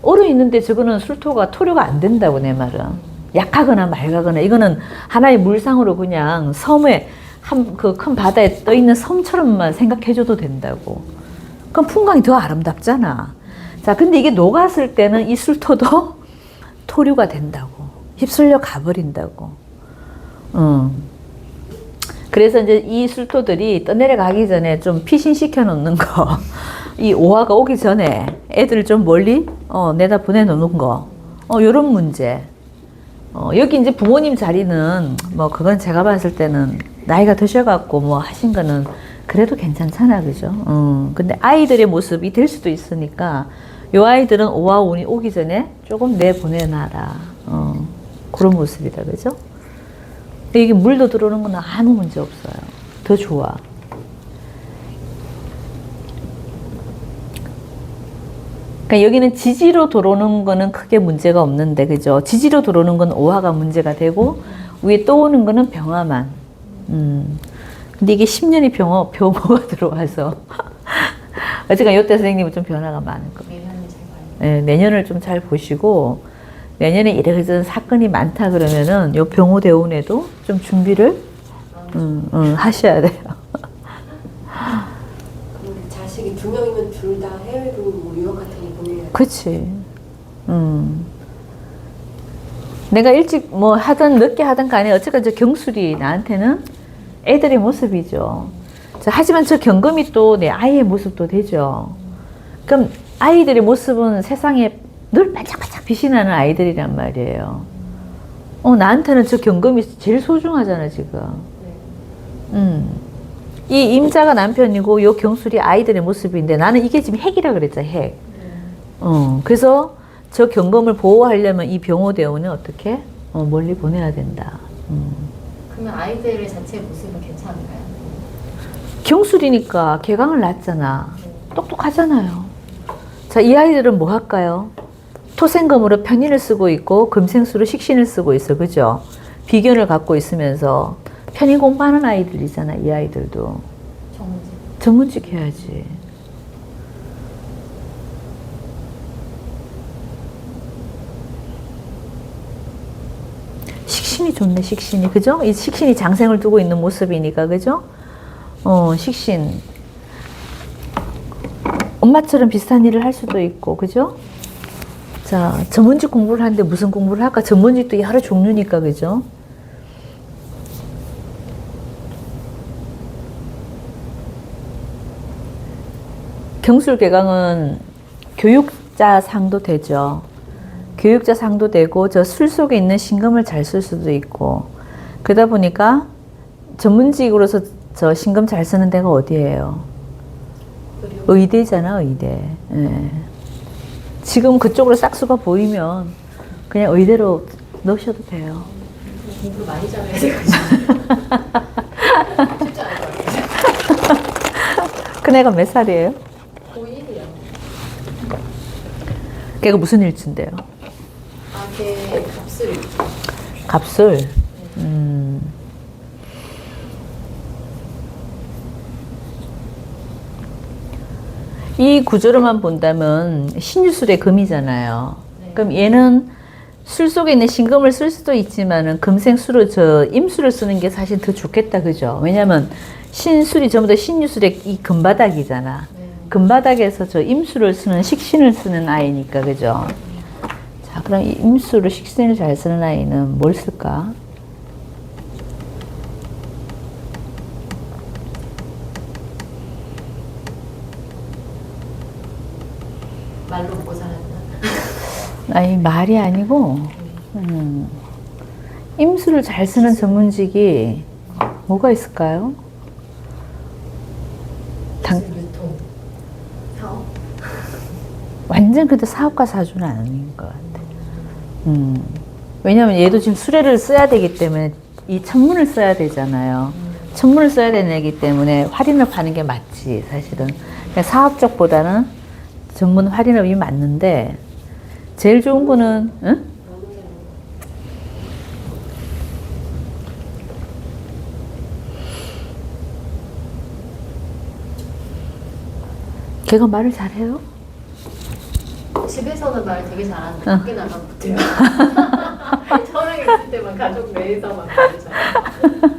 얼어 있는데 저거는 술토가 토류가 안 된다고, 내 말은. 약하거나 맑거나, 이거는 하나의 물상으로 그냥 섬에, 그 큰 바다에 떠 있는 섬처럼만 생각해줘도 된다고. 그럼 풍광이 더 아름답잖아. 자, 근데 이게 녹았을 때는 이 술토도 토류가 된다고. 휩쓸려 가버린다고. 그래서 이제 이 술토들이 떠내려가기 전에 좀 피신시켜 놓는 거, 이 오화가 오기 전에 애들을 좀 멀리 내다 보내놓는 거, 요런 문제. 여기 이제 부모님 자리는 뭐 그건 제가 봤을 때는 나이가 드셔갖고 뭐 하신 거는 그래도 괜찮잖아, 그죠? 근데 아이들의 모습이 될 수도 있으니까 요 아이들은 오화 운이 오기 전에 조금 내보내놔라. 그런 모습이다, 그죠? 근데 이게 물도 들어오는 건 아무 문제 없어요. 더 좋아. 그러니까 여기는 지지로 들어오는 거는 크게 문제가 없는데, 그죠? 지지로 들어오는 건 오화가 문제가 되고, 위에 떠오는 거는 병화만. 근데 이게 10년이 병화가 들어와서. 어쨌든 요때 선생님은 좀 변화가 많을 겁니다. 네, 내년을 좀 잘 보시고, 내년에 이래저래 사건이 많다 그러면은 요 병호대운에도 좀 준비를 하셔야 돼요. 그럼 자식이 2명이면 둘 다 해외로 뭐 유학 같은 거 보내야 돼. 그치. 내가 일찍 뭐 하든 늦게 하든 간에 어쨌건 저 경술이 나한테는 애들의 모습이죠. 자, 하지만 저 경금이 또 내 아이의 모습도 되죠. 그럼 아이들의 모습은 세상에 늘 반짝반짝 빛이 나는 아이들이란 말이에요. 나한테는 저 경금이 제일 소중하잖아, 지금. 이 임자가 남편이고 요 경술이 아이들의 모습인데 나는 이게 지금 핵이라 그랬잖아, 핵. 그래서 저 경금을 보호하려면 이 병호대원은 어떻게? 멀리 보내야 된다. 그러면 아이들 자체의 모습은 괜찮은가요? 경술이니까 개강을 낳았잖아. 똑똑하잖아요. 자, 이 아이들은 뭐 할까요? 토생금으로 편인을 쓰고 있고 금생수로 식신을 쓰고 있어. 그죠? 비견을 갖고 있으면서 편인 공부하는 아이들이잖아. 이 아이들도. 전문직 해야지. 식신이 좋네, 식신이. 그죠? 이 식신이 장생을 두고 있는 모습이니까. 그죠? 식신. 엄마처럼 비슷한 일을 할 수도 있고, 그죠? 자, 전문직 공부를 하는데 무슨 공부를 할까? 전문직도 여러 종류니까, 그죠? 경술개강은 교육자 상도 되죠. 교육자 상도 되고, 저 술 속에 있는 신금을 잘 쓸 수도 있고, 그러다 보니까 전문직으로서 저 신금 잘 쓰는 데가 어디예요? 의대잖아, 의대. 예. 지금 그쪽으로 싹수가 보이면 그냥 의대로 넣으셔도 돼요. 공부를 많이 잘해야 돼가지고. 쉽지 않을 것 같아요. 그 애가 몇 살이에요? 고1이요. 걔가 무슨 일진데요? 걔 갑술. 갑술? 이 구조로만 본다면 신유술의 금이잖아요. 네. 그럼 얘는 술 속에 있는 신금을 쓸 수도 있지만은 금생수로 저 임수를 쓰는 게 사실 더 좋겠다, 그죠? 왜냐면 신술이 전부 다 신유술의 이 금바닥이잖아. 네. 금바닥에서 저 임수를 쓰는 식신을 쓰는 아이니까, 그죠? 자, 그럼 이 임수를 식신을 잘 쓰는 아이는 뭘 쓸까? 말로 보고 살았나? 아니, 말이 아니고, 임수를 잘 쓰는 전문직이 뭐가 있을까요? 유통. 사업? 완전 근데 사업가 사주는 아닌 것 같아. 왜냐면 얘도 지금 수레를 써야 되기 때문에 이 천문을 써야 되잖아요. 천문을 써야 되는 애기 때문에 활인을 파는 게 맞지, 사실은. 그냥 사업 쪽보다는 전문 활인업이 맞는데, 제일 좋은 거는, 응? 걔가 말을 잘해요? 집에서는 말 되게 잘하는데 밖에 나가면 못해요. 저랑 있을 때만 가족 내에서만 말을 잘해요.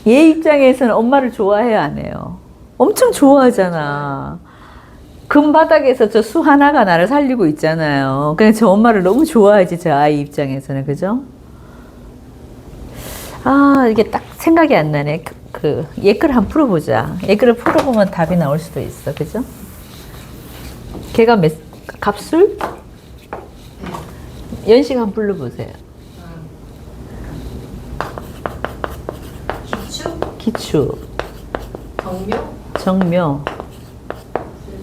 얘 입장에서는 엄마를 좋아해요, 안 해요? 엄청 좋아하잖아. 금바닥에서 저 수 하나가 나를 살리고 있잖아요. 그냥 저 엄마를 너무 좋아하지, 저 아이 입장에서는. 그죠? 아, 이게 딱 생각이 안 나네. 얘 글을 한번 풀어보자. 얘 글을 풀어보면 답이 나올 수도 있어. 그죠? 걔가 갑술? 연식 한번 불러보세요. 기축, 기추, 경묘, 정묘,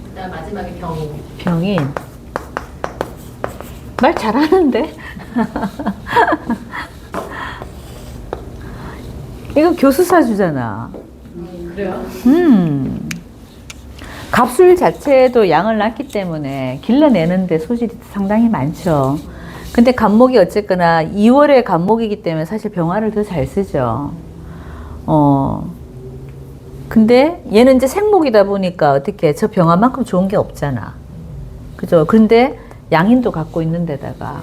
그다음 마지막에 병인. 병인. 말 잘하는데? 이거 교수사주잖아. 그래요? 갑술 자체도 양을 낳기 때문에 길러내는데 소질이 상당히 많죠. 근데 갑목이 어쨌거나 2월의 갑목이기 때문에 사실 병화를 더 잘 쓰죠. 근데 얘는 이제 생목이다 보니까 어떻게 저 병화만큼 좋은 게 없잖아. 그죠? 근데 양인도 갖고 있는 데다가,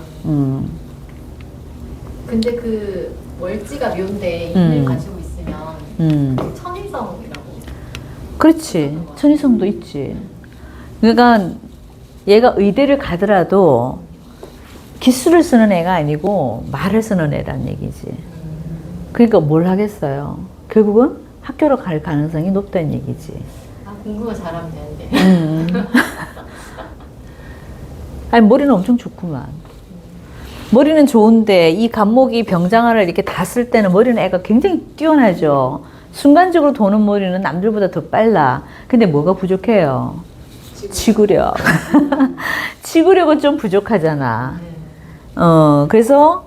근데 그 월지가 묘인데 인을 가지고 있으면 천일성이라고. 그렇지. 천이성도 있지. 그러니까 얘가 의대를 가더라도 기술을 쓰는 애가 아니고 말을 쓰는 애란 얘기지. 그러니까 뭘 하겠어요. 결국은 학교로 갈 가능성이 높다는 얘기지. 아, 공부만 잘하면 되는데. 아니, 머리는 엄청 좋구만. 머리는 좋은데 이 간목이 병장화를 이렇게 다 쓸 때는 머리는 애가 굉장히 뛰어나죠. 순간적으로 도는 머리는 남들보다 더 빨라. 근데 뭐가 부족해요? 지구력. 지구력은 좀 부족하잖아. 그래서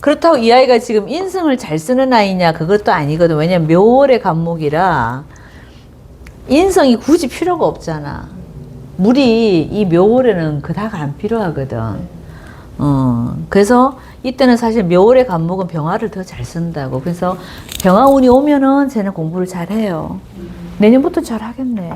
그렇다고 이 아이가 지금 인성을 잘 쓰는 아이냐 그것도 아니거든. 왜냐면 묘월의 간목이라 인성이 굳이 필요가 없잖아. 물이 이 묘월에는 그닥 안 필요하거든. 그래서 이때는 사실 묘월의 간목은 병화를 더 잘 쓴다고. 그래서 병화운이 오면은 쟤는 공부를 잘해요. 내년부터 잘하겠네.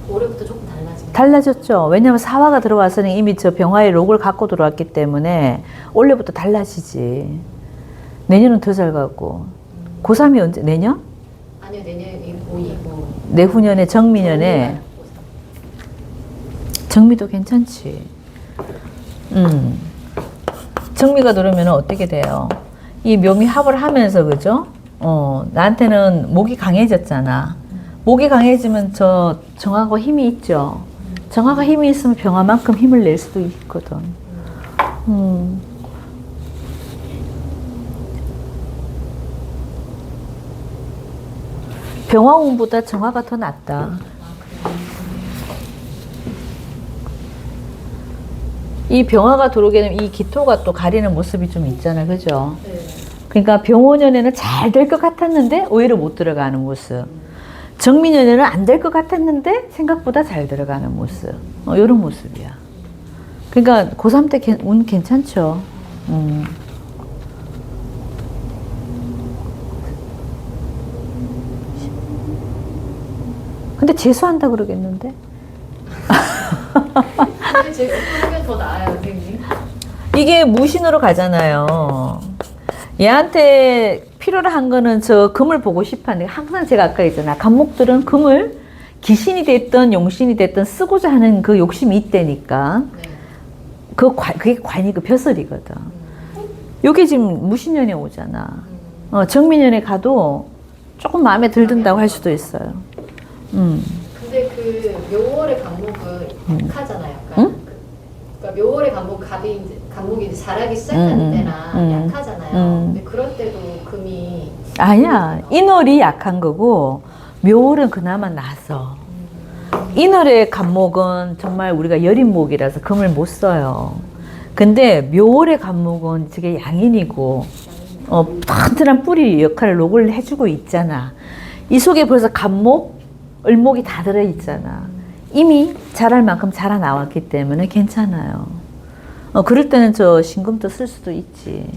올해부터 조금 달라지네. 달라졌죠. 왜냐면 사화가 들어와서는 이미 저 병화의 록을 갖고 들어왔기 때문에 올해부터 달라지지. 내년은 더 잘 가고. 고3이 언제? 내년? 아니요, 내년이 고2고. 내후년에 정미년에. 정미도 괜찮지. 정미가 들어오면 어떻게 돼요? 이 묘미 합을 하면서, 그죠? 나한테는 목이 강해졌잖아. 목이 강해지면 저 정화가 힘이 있죠. 정화가 힘이 있으면 병화만큼 힘을 낼 수도 있거든. 병화운보다 정화가 더 낫다. 이 병화가 들어오게 되면 이 기토가 또 가리는 모습이 좀 있잖아. 그죠? 네. 그러니까 병호년에는 잘 될 것 같았는데 오히려 못 들어가는 모습. 정민년에는 안 될 것 같았는데 생각보다 잘 들어가는 모습. 이런 모습이야. 그러니까 고3 때 운 괜찮죠. 근데 재수한다 그러겠는데? 근데 제 그러면 더 나아요, 선생님. 이게 무신으로 가잖아요. 얘한테 필요로 한 거는 저 금을 보고 싶어 하는데 항상 제가 아까 했잖아. 간목들은 금을 귀신이 됐든 용신이 됐든 쓰고자 하는 그 욕심이 있다니까. 네. 그게 관이 그 벼슬이거든. 요게 지금 무신년에 오잖아. 정민년에 가도 조금 마음에 들든다고 할 수도 있어요. 근데 그 묘월의 간목은 약하잖아요, 약간. 응? 그러니까 묘월의 간목이 이제 자라기 시작하는 때나 약하잖아요. 근데 그럴 때도 금이 아니야. 인월이 약한 거고 묘월은 그나마 나서. 인월의 간목은 정말 우리가 여린목이라서 금을 못 써요. 근데 묘월의 간목은 저게 양인이고 튼튼한 뿌리 역할을 녹을 해주고 있잖아. 이 속에 벌써 간목, 을목이 다 들어있잖아. 이미 자랄 만큼 자라 나왔기 때문에 괜찮아요. 그럴 때는 저 신금도 쓸 수도 있지.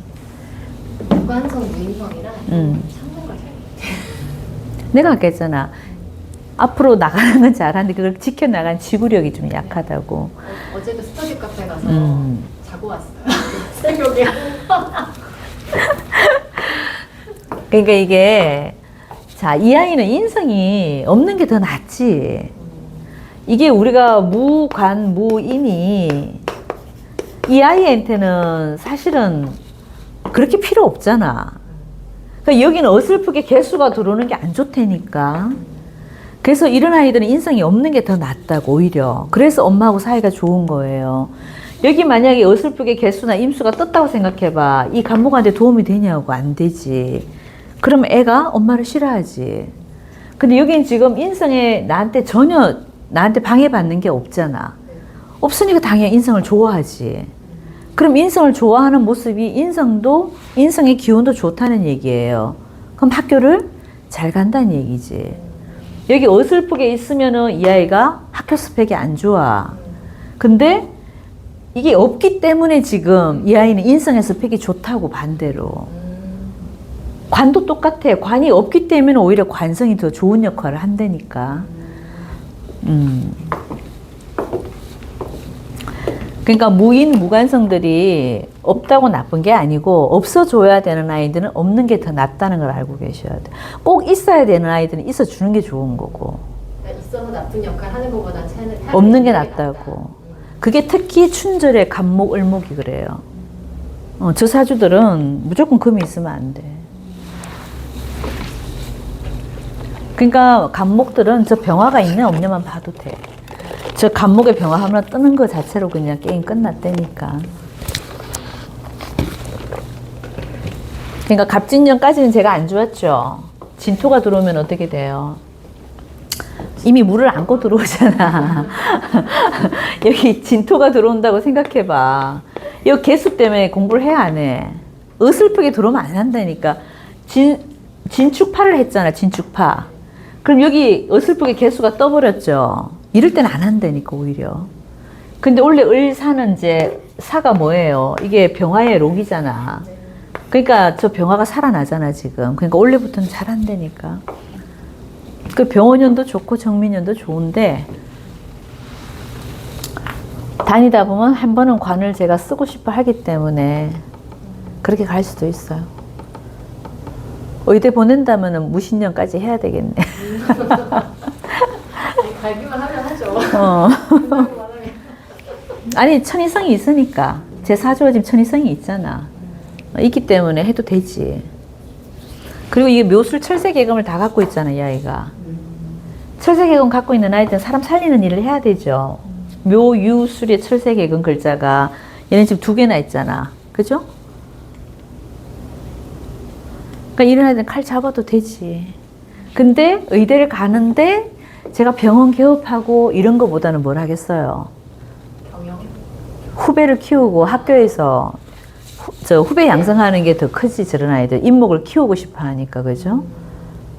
무관성 무인성이라 참고가 잘 못해. 내가 아까 했잖아. 앞으로 나가는 건 잘하는데 그걸 지켜나간 지구력이 좀 약하다고. 어제도 스터디 카페 가서 자고 왔어요. 새벽에. 그러니까 이게 자, 이 아이는 인성이 없는 게 더 낫지. 이게 우리가 무관, 무인이 이 아이한테는 사실은 그렇게 필요 없잖아. 그러니까 여기는 어설프게 개수가 들어오는 게 안 좋다니까. 그래서 이런 아이들은 인성이 없는 게 더 낫다고 오히려. 그래서 엄마하고 사이가 좋은 거예요. 여기 만약에 어설프게 개수나 임수가 떴다고 생각해봐. 이 간목한테 도움이 되냐고 안 되지. 그러면 애가 엄마를 싫어하지. 근데 여긴 지금 인성에 전혀 나한테 방해받는 게 없잖아. 없으니까 당연히 인성을 좋아하지. 그럼 인성을 좋아하는 모습이 인성의 기운도 좋다는 얘기예요. 그럼 학교를 잘 간다는 얘기지. 여기 어설프게 있으면은 이 아이가 학교 스펙이 안 좋아. 근데 이게 없기 때문에 지금 이 아이는 인성의 스펙이 좋다고 반대로. 관도 똑같아. 관이 없기 때문에 오히려 관성이 더 좋은 역할을 한다니까. 그러니까 무인, 무관성들이 없다고 나쁜 게 아니고 없어줘야 되는 아이들은 없는 게 더 낫다는 걸 알고 계셔야 돼. 꼭 있어야 되는 아이들은 있어주는 게 좋은 거고. 있어서 나쁜 역할 하는 것보다는 차라리 없는 게 낫다고. 그게 특히 춘절에 간목, 을목이 그래요. 저 사주들은 무조건 금이 있으면 안 돼. 그러니까 간목들은 저 병화가 있냐 없냐만 봐도 돼. 저 간목에 병화 하나 뜨는 거 자체로 그냥 게임 끝났다니까. 그러니까 갑진년까지는 제가 안 좋았죠. 진토가 들어오면 어떻게 돼요? 이미 물을 안고 들어오잖아. 여기 진토가 들어온다고 생각해봐. 이 개수 때문에 공부를 해, 안 해? 어설프게 들어오면 안 한다니까. 진축파를 했잖아, 진축파. 그럼 여기 어설프게 개수가 떠버렸죠. 이럴 때는 안 한다니까, 오히려. 근데 원래 을사는 이제, 사가 뭐예요? 이게 병화의 록이잖아. 그러니까 저 병화가 살아나잖아, 지금. 그러니까 원래부터는 잘 한다니까. 그 병원년도 좋고 정민년도 좋은데, 다니다 보면 한 번은 관을 제가 쓰고 싶어 하기 때문에 그렇게 갈 수도 있어요. 의대 보낸다면 무신년까지 해야 되겠네. 갈기만 하면 하죠. 아니, 천이성이 있으니까. 제 사주가 지금 천이성이 있잖아. 있기 때문에 해도 되지. 그리고 이게 묘술 철새개금을 다 갖고 있잖아, 이 아이가. 철새개금 갖고 있는 아이들은 사람 살리는 일을 해야 되죠. 묘유술의 철새개금 글자가 얘는 지금 2개나 있잖아. 그죠? 그러니까 이런 아이들은 칼 잡아도 되지. 근데 의대를 가는데 제가 병원 개업하고 이런 거보다는 뭘 하겠어요. 경영? 후배를 키우고 학교에서 후배 양성하는 게 더 크지, 저런 아이들. 인목을 키우고 싶어 하니까, 그죠?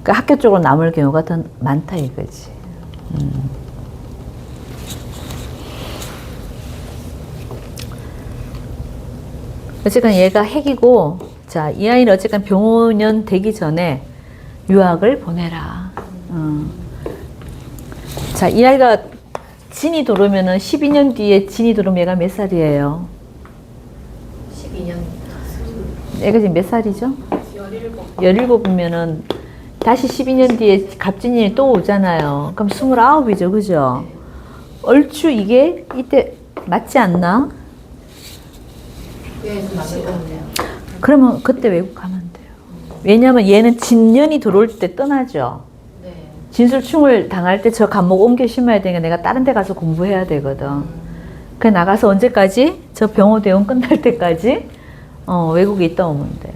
그러니까 학교 쪽으로 남을 경우가 더 많다 이거지. 어쨌든 얘가 핵이고, 자, 이 아이는 어쨌든 병원년 되기 전에 유학을 보내라. 자, 이 아이가 진이 들어오면은 12년 뒤에 진이 들어오면 얘가 몇 살이에요? 12년. 얘가 지금 몇 살이죠? 17. 17이면은 다시 12년 뒤에 갑진년이 또 오잖아요. 그럼 29이죠, 그죠? 얼추 이게 이때 맞지 않나? 예, 좀 맞을 것 같아요. 그러면 그때 외국 가면 돼요. 왜냐면 얘는 진년이 들어올 때 떠나죠. 네. 진술충을 당할 때 저 간목 옮겨 심어야 되니까 내가 다른 데 가서 공부해야 되거든. 그래 나가서 언제까지? 저 병호대원 끝날 때까지 외국에 있다 오면 돼요.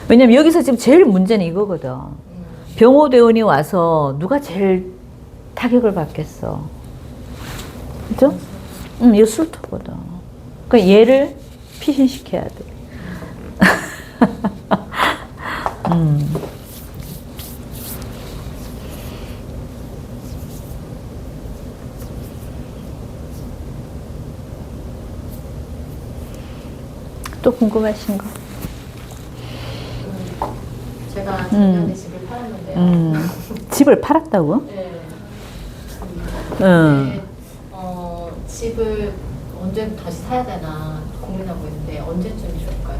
왜냐면 여기서 지금 제일 문제는 이거거든. 병호대원이 와서 누가 제일 타격을 받겠어. 그죠? 이거 술토거든. 그러니까 얘를 피신시켜야 돼. 또 궁금하신 거? 제가 작년에 집을 팔았는데요. 집을 팔았다고? 네. 응. 근데, 집을 언제 다시 사야 되나 고민하고 있는데 언제쯤이 좋을까요?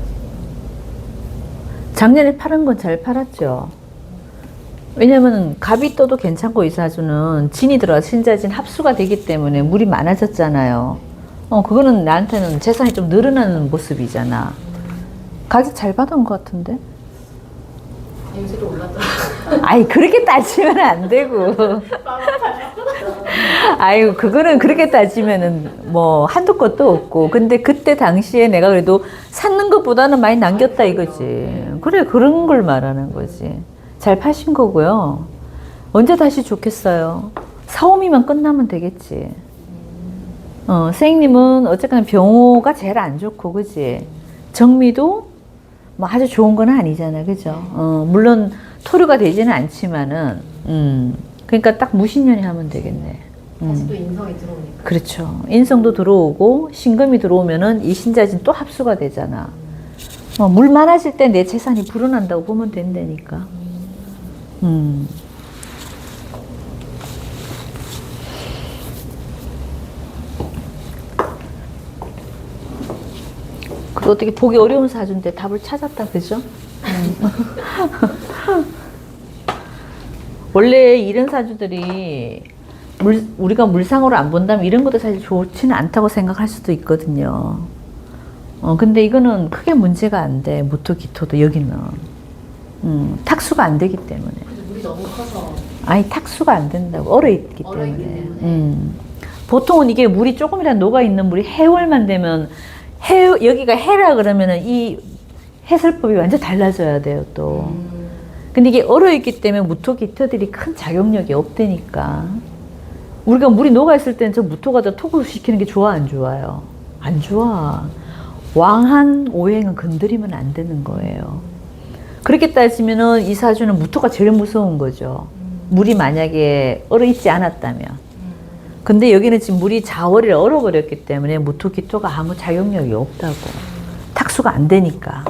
작년에 팔은 건 잘 팔았죠. 왜냐면 갑이 떠도 괜찮고 이 사주는 진이 들어가 신자진 합수가 되기 때문에 물이 많아졌잖아요. 그거는 나한테는 재산이 좀 늘어나는 모습이잖아. 가격 잘 받은 것 같은데? 요새도 올랐더라고요. 아이 그렇게 따지면 안 되고. 아이고 그거는 그렇게 따지면은 뭐 한도 끝도 없고. 근데 그때 당시에 내가 그래도 샀는 것보다는 많이 남겼다 이거지. 그래 그런 걸 말하는 거지. 잘 파신 거고요. 언제 다시 좋겠어요? 사오미만 끝나면 되겠지. 선생님은 어쨌거나 병호가 제일 안 좋고 그지? 정미도 뭐 아주 좋은 건 아니잖아, 그죠? 물론 토류가 되지는 않지만은, 그러니까 딱 무신년이 하면 되겠네. 다시 또 인성이 들어오니까. 그렇죠. 인성도 들어오고 신금이 들어오면은 이 신자진 또 합수가 되잖아. 물 많아질 때 내 재산이 불어난다고 보면 된다니까. 그 어떻게 보기 어려운 사주인데 답을 찾았다, 그죠? 원래 이런 사주들이 우리가 물상으로 안 본다면 이런 것도 사실 좋지는 않다고 생각할 수도 있거든요. 근데 이거는 크게 문제가 안 돼. 무토, 기토도 여기는. 탁수가 안 되기 때문에. 근데 물이 너무 커서 아니, 탁수가 안 된다고. 얼어있기 얼어있기 때문에. 때문에. 보통은 이게 물이 조금이라도 녹아있는 물이 해월만 되면, 여기가 해라 그러면은 이 해설법이 완전 달라져야 돼요, 또. 근데 이게 얼어있기 때문에 무토, 기토들이 큰 작용력이 없다니까. 우리가 물이 녹아있을 때는 저 무토가 더 토구시키는 게 좋아, 안 좋아요? 안 좋아. 왕한 오행은 건드리면 안 되는 거예요. 그렇게 따지면은 이 사주는 무토가 제일 무서운 거죠. 물이 만약에 얼어있지 않았다면. 근데 여기는 지금 물이 자월을 얼어버렸기 때문에 무토, 기토가 아무 작용력이 없다고. 탁수가 안 되니까.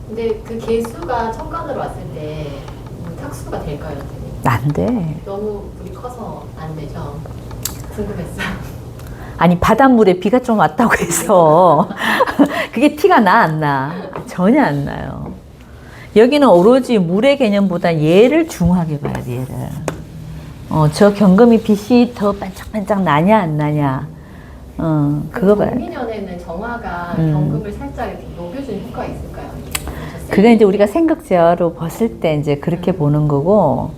근데 그 개수가 천간으로 왔을 때 탁수가 될까요, 선생님? 안 돼. 너무 물이 커서 안 되죠? 궁금했어요. 아니, 바닷물에 비가 좀 왔다고 해서 그게 티가 나, 안 나? 전혀 안 나요. 여기는 오로지 물의 개념보다 얘를 중요하게 봐야 돼, 얘를. 저 경금이 빛이 더 반짝반짝 나냐, 안 나냐. 그거 봐야 돼. 경민년에는 정화가 경금을 살짝 이렇게 녹여준 효과가 있을까요? 그게 이제 우리가 생각제화로 봤을 때 이제 그렇게 보는 거고,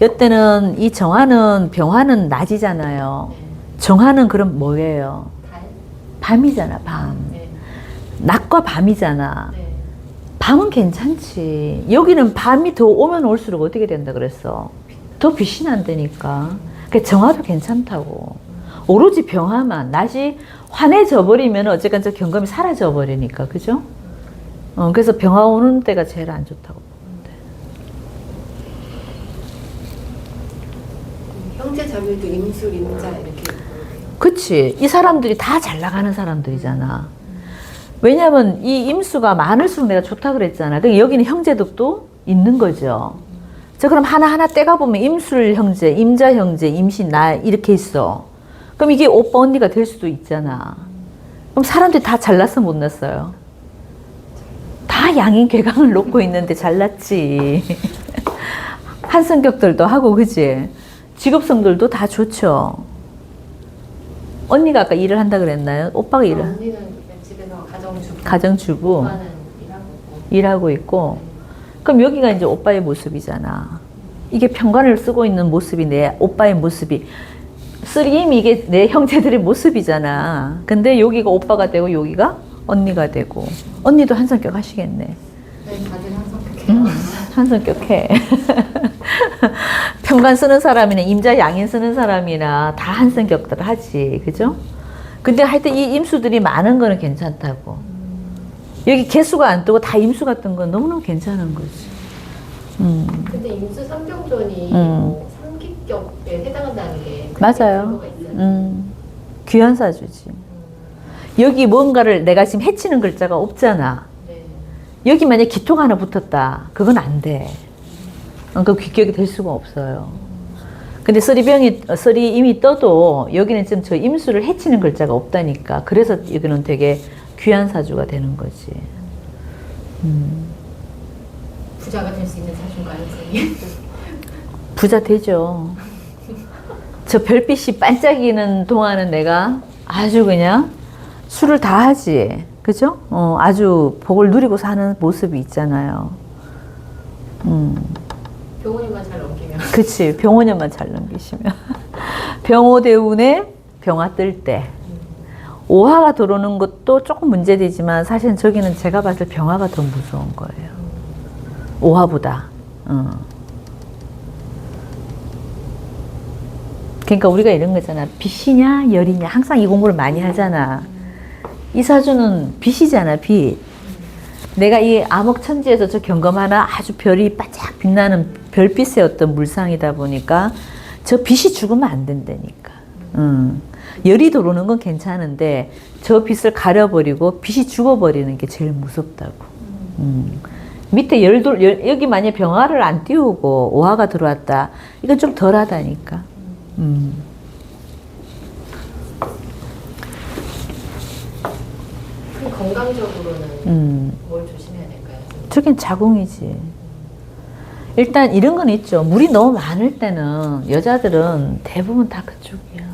이때는 이 정화는, 병화는 낮이잖아요. 정화는 그럼 뭐예요? 달? 밤이잖아, 밤. 네. 낮과 밤이잖아. 네. 밤은 괜찮지. 여기는 밤이 더 오면 올수록 어떻게 된다 그랬어? 더 빛이 난다니까. 그 정화도 괜찮다고. 오로지 병화만, 낮이 환해져 버리면 어쨌건 저 경금이 사라져 버리니까, 그죠? 그래서 병화 오는 때가 제일 안 좋다고. 형제자매도 임술, 임자 이렇게. 그치. 이 사람들이 다 잘 나가는 사람들이잖아. 왜냐면 이 임수가 많을수록 내가 좋다 그랬잖아. 그러니까 여기는 형제덕도 있는 거죠. 자, 그럼 하나하나 떼가 보면 임술 형제, 임자 형제, 임신, 나 이렇게 있어. 그럼 이게 오빠 언니가 될 수도 있잖아. 그럼 사람들이 다 잘났어, 못 났어요? 다 양인 괴강을 놓고 있는데 잘났지. 한성격들도 하고, 그치? 직업성들도 다 좋죠. 언니가 아까 일을 한다 그랬나요? 오빠가 일을? 언니는 집에서 가정주부. 가정주부. 오빠는 일하고. 일하고 있고. 그럼 여기가 이제 오빠의 모습이잖아. 이게 편관을 쓰고 있는 모습이 내 오빠의 모습이. 쓰리임 이게 내 형제들의 모습이잖아. 근데 여기가 오빠가 되고 여기가 언니가 되고. 언니도 한성격 하시겠네. 네, 다들 한성격해요. 한성격해. 편관 쓰는 사람이나 임자 양인 쓰는 사람이나 다 한성격들 하지. 그죠? 근데 하여튼 이 임수들이 많은 거는 괜찮다고. 여기 개수가 안 뜨고 다 임수 같은 건 너무너무 괜찮은 거지. 근데 임수 삼경존이 뭐 삼기격에 해당한다는 게 맞아요. 근거가 있어요. 귀한 사주지. 여기 뭔가를 내가 지금 해치는 글자가 없잖아. 네. 여기 만약 기토가 하나 붙었다. 그건 안 돼. 그 귀격이 될 수가 없어요. 근데 쓰리 임이 떠도 여기는 지금 저 임수를 해치는 글자가 없다니까. 그래서 여기는 되게 귀한 사주가 되는 거지. 부자가 될 수 있는 사주인가요, 선생님? 부자 되죠. 저 별빛이 반짝이는 동안은 내가 아주 그냥 술을 다 하지. 그죠? 아주 복을 누리고 사는 모습이 있잖아요. 병원님만 잘 넘기면. 그치. 병원년만 잘 넘기시면. 병오대운에 병화 뜰 때. 오화가 들어오는 것도 조금 문제되지만 사실은 저기는 제가 봤을 때 병화가 더 무서운 거예요. 오화보다. 그러니까 우리가 이런 거잖아. 빛이냐 열이냐 항상 이 공부를 많이 하잖아. 이 사주는 빛이잖아. 빛. 내가 이 암흑천지에서 저 경험 하나 아주 별이 반짝 빛나는 별빛의 어떤 물상이다 보니까 저 빛이 죽으면 안 된다니까. 열이 들어오는 건 괜찮은데 저 빛을 가려버리고 빛이 죽어버리는 게 제일 무섭다고. 밑에 여기 만약 병화를 안 띄우고 오화가 들어왔다. 이건 좀 덜하다니까. 그럼 건강적으로는 뭘 조심해야 될까요? 저긴 자궁이지. 일단 이런 건 있죠. 물이 너무 많을 때는 여자들은 대부분 다 그쪽이야.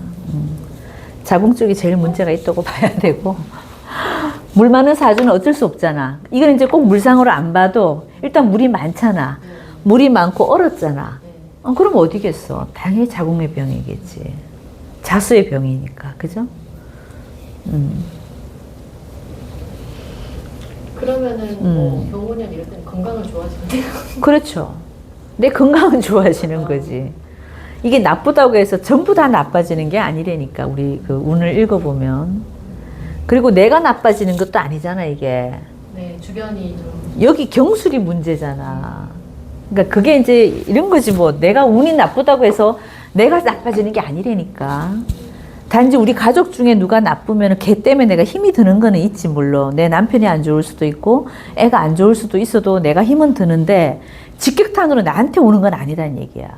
자궁 쪽이 제일 문제가 있다고 봐야 되고. 물 많은 사주는 어쩔 수 없잖아. 이건 이제 꼭 물상으로 안 봐도 일단 물이 많잖아. 물이 많고 얼었잖아. 그럼 어디겠어? 당연히 자궁의 병이겠지. 자수의 병이니까. 그죠? 그러면은 뭐 병원이나 이럴 때는 건강을 좋아지는데요. 그렇죠. 내 건강은 좋아지는 거지. 이게 나쁘다고 해서 전부 다 나빠지는 게 아니라니까. 우리 그 운을 읽어보면. 그리고 내가 나빠지는 것도 아니잖아, 이게. 네, 주변이 좀. 여기 경술이 문제잖아. 그러니까 그게 이제 이런 거지 뭐. 내가 운이 나쁘다고 해서 내가 나빠지는 게 아니라니까. 단지 우리 가족 중에 누가 나쁘면 걔 때문에 내가 힘이 드는 거는 있지, 물론. 내 남편이 안 좋을 수도 있고 애가 안 좋을 수도 있어도 내가 힘은 드는데 직격탄으로 나한테 오는 건 아니다는 얘기야.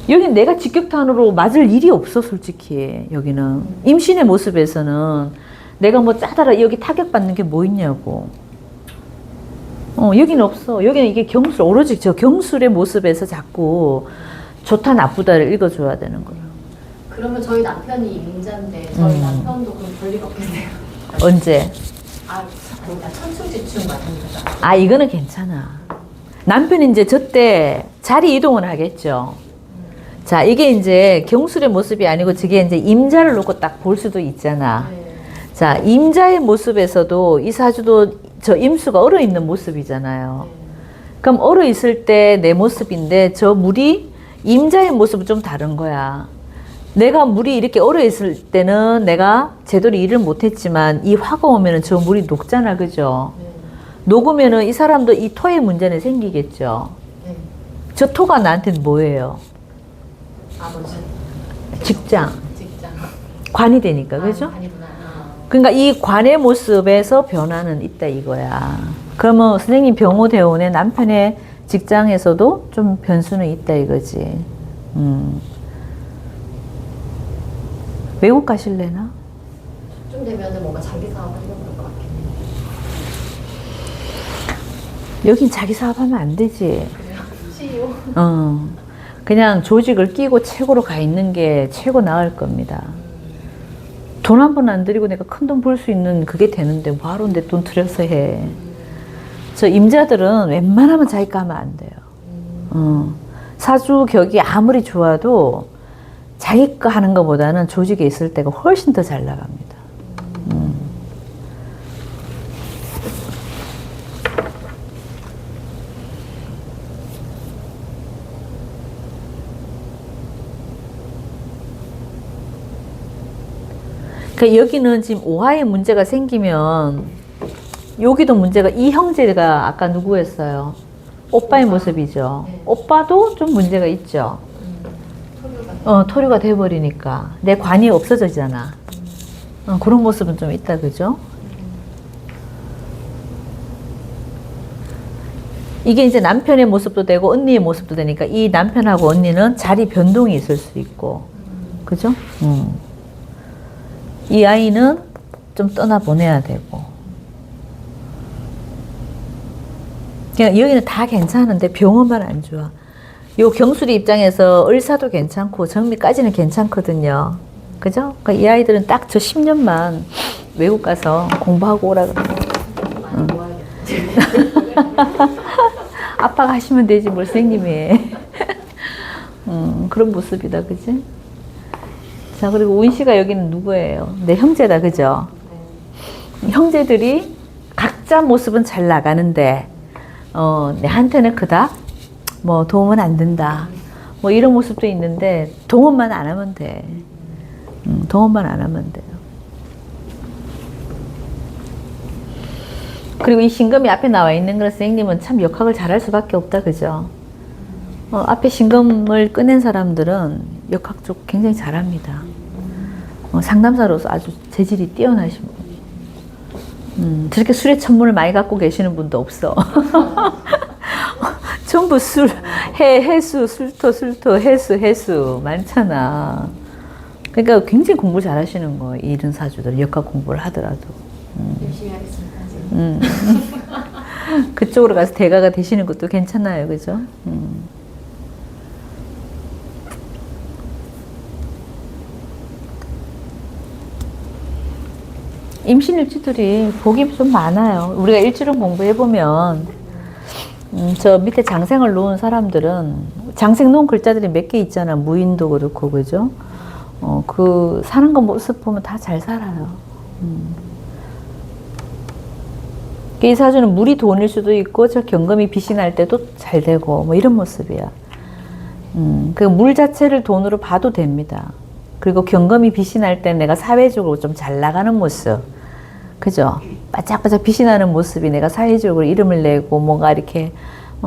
여긴 내가 직격탄으로 맞을 일이 없어, 솔직히. 여기는 임신의 모습에서는 내가 뭐 짜다라 여기 타격받는 게 뭐 있냐고. 여기는 없어. 여기는 이게 경술, 오로지 저 경술의 모습에서 자꾸 좋다 나쁘다를 읽어줘야 되는 거야. 그러면 저희 남편이 임자인데 저희 남편도 그럼 볼 일 없겠네요. 언제? 아니다, 천충지충 맞은 거죠. 아, 이거는 괜찮아. 남편이 이제 저때 자리 이동을 하겠죠. 자, 이게 이제 경술의 모습이 아니고 저게 이제 임자를 놓고 딱 볼 수도 있잖아. 네. 자, 임자의 모습에서도 이 사주도 저 임수가 얼어 있는 모습이잖아요. 그럼 얼어 있을 때 내 모습인데 저 물이 임자의 모습은 좀 다른 거야. 내가 물이 이렇게 얼어 있을 때는 내가 제대로 일을 못했지만 이 화가 오면은 저 물이 녹잖아, 그죠? 네. 녹으면은 이 사람도 이 토의 문제는 생기겠죠. 네. 저 토가 나한테는 뭐예요? 아버지. 직장, 직장. 관이 되니까, 그죠? 아니구나. 그러니까 이 관의 모습에서 변화는 있다 이거야. 그러면 선생님 병호대원의 남편의 직장에서도 좀 변수는 있다 이거지. 외국 가실래나? 좀 되면은 뭔가 자기 사업 하려고 그럴 것 같긴 해요. 여긴 자기 사업하면 안 되지. 그래요? CEO? 그냥 조직을 끼고 최고로 가 있는 게 최고 나을 겁니다. 돈 한 번 안 들이고 내가 큰 돈 벌 수 있는 그게 되는데 뭐하러 내 돈 들여서 해. 저 임자들은 웬만하면 자기 거 하면 안 돼요. 사주 격이 아무리 좋아도 자기 거 하는 것보다는 조직에 있을 때가 훨씬 더 잘 나갑니다. 그러니까 여기는 지금 오화의 문제가 생기면 여기도 문제가 이 형제가 아까 누구였어요? 오빠의 모습이죠. 네. 오빠도 좀 문제가 있죠. 토류가 돼버리니까 내 관이 없어지잖아. 그런 모습은 좀 있다, 그죠? 이게 이제 남편의 모습도 되고 언니의 모습도 되니까 이 남편하고 언니는 자리 변동이 있을 수 있고, 그죠? 이 아이는 좀 떠나보내야 되고. 그냥 여기는 다 괜찮은데 병원만 안 좋아. 요 경술이 입장에서 을사도 괜찮고 정미까지는 괜찮거든요. 그죠? 그러니까 이 아이들은 딱 저 10년만 외국 가서 공부하고 오라 그래요. 많이 모아야겠다. 아빠가 하시면 되지 뭘 선생님이. 그런 모습이다, 그지? 자, 그리고 운 씨가 여기는 누구예요? 내 형제다, 그죠? 형제들이 각자 모습은 잘 나가는데 내한테는 그닥 뭐 도움은 안 된다. 뭐 이런 모습도 있는데 동원만 안 하면 돼. 동원만 안 하면 돼요. 그리고 이 신금이 앞에 나와 있는 걸 선생님은 참 역학을 잘할 수밖에 없다, 그죠? 앞에 신금을 꺼낸 사람들은 역학 쪽 굉장히 잘합니다. 상담사로서 아주 재질이 뛰어나신 분. 저렇게 술에 천문을 많이 갖고 계시는 분도 없어. 전부 술, 해수, 술토, 해수 많잖아. 그러니까 굉장히 공부 잘하시는 거예요. 이런 사주들 역학 공부를 하더라도. 열심히 하겠습니다. 그쪽으로 가서 대가가 되시는 것도 괜찮아요. 그죠? 임신일주들이 복이 좀 많아요. 우리가 일주를 공부해보면, 저 밑에 장생을 놓은 사람들은, 장생 놓은 글자들이 몇 개 있잖아. 무인도 그렇고, 그죠? 그, 사는 거 모습 보면 다 잘 살아요. 이 사주는 물이 돈일 수도 있고, 저 경금이 빛이 날 때도 잘 되고, 뭐 이런 모습이야. 그 물 자체를 돈으로 봐도 됩니다. 그리고 경금이 빛이 날 때 내가 사회적으로 좀 잘 나가는 모습. 그죠? 바짝바짝 빛이 나는 모습이 내가 사회적으로 이름을 내고 뭔가 이렇게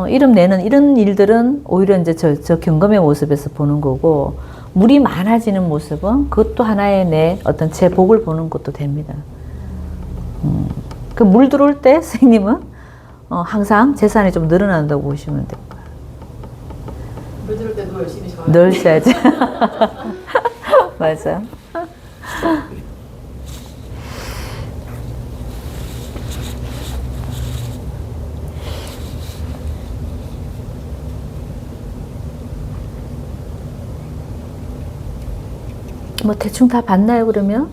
이름 내는 이런 일들은 오히려 이제 저 경금의 모습에서 보는 거고, 물이 많아지는 모습은 그것도 하나의 내 어떤 제 복을 보는 것도 됩니다. 그 물 들어올 때 선생님은 항상 재산이 좀 늘어난다고 보시면 돼요. 물 들을 때도 열심히 져요. 늘 써야지. 맞아. 뭐 대충 다 봤나요 그러면?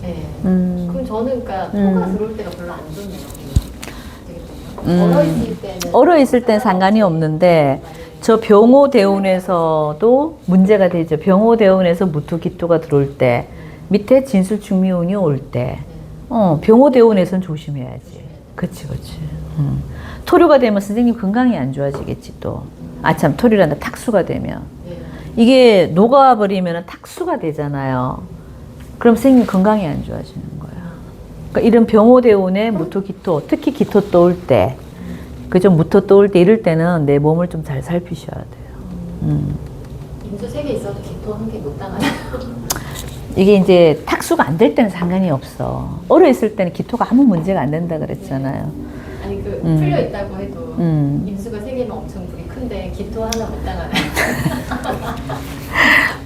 네. 그럼 저는 그러니까 토가 들어올 때가 별로 안 좋네요. 되겠죠? 얼어있을 때는 얼어있을 땐 상관이 없는데 저 병호대운에서도 문제가 되죠. 병호대운에서 무토기토가 들어올 때 밑에 진술충미운이 올 때 병호대운에서는 조심해야지. 그치. 토류가 되면 선생님 건강이 안 좋아지겠지 또. 아참 토류란다. 탁수가 되면. 이게 녹아버리면 탁수가 되잖아요. 그럼 선생님 건강이 안 좋아지는 거야. 그러니까 이런 병호대운에 무토기토, 특히 기토 떠올 때, 그죠? 무토 떠올 때 이럴 때는 내 몸을 좀 잘 살피셔야 돼요. 임수 3개 있어도 기토 1개 못 당하나요? 이게 이제 탁수가 안 될 때는 상관이 없어. 얼어 있을 때는 기토가 아무 문제가 안 된다 그랬잖아요. 아니 풀려 있다고 해도 임수가 3개면 엄청 불이 큰데 기토 하나 못 당하나요?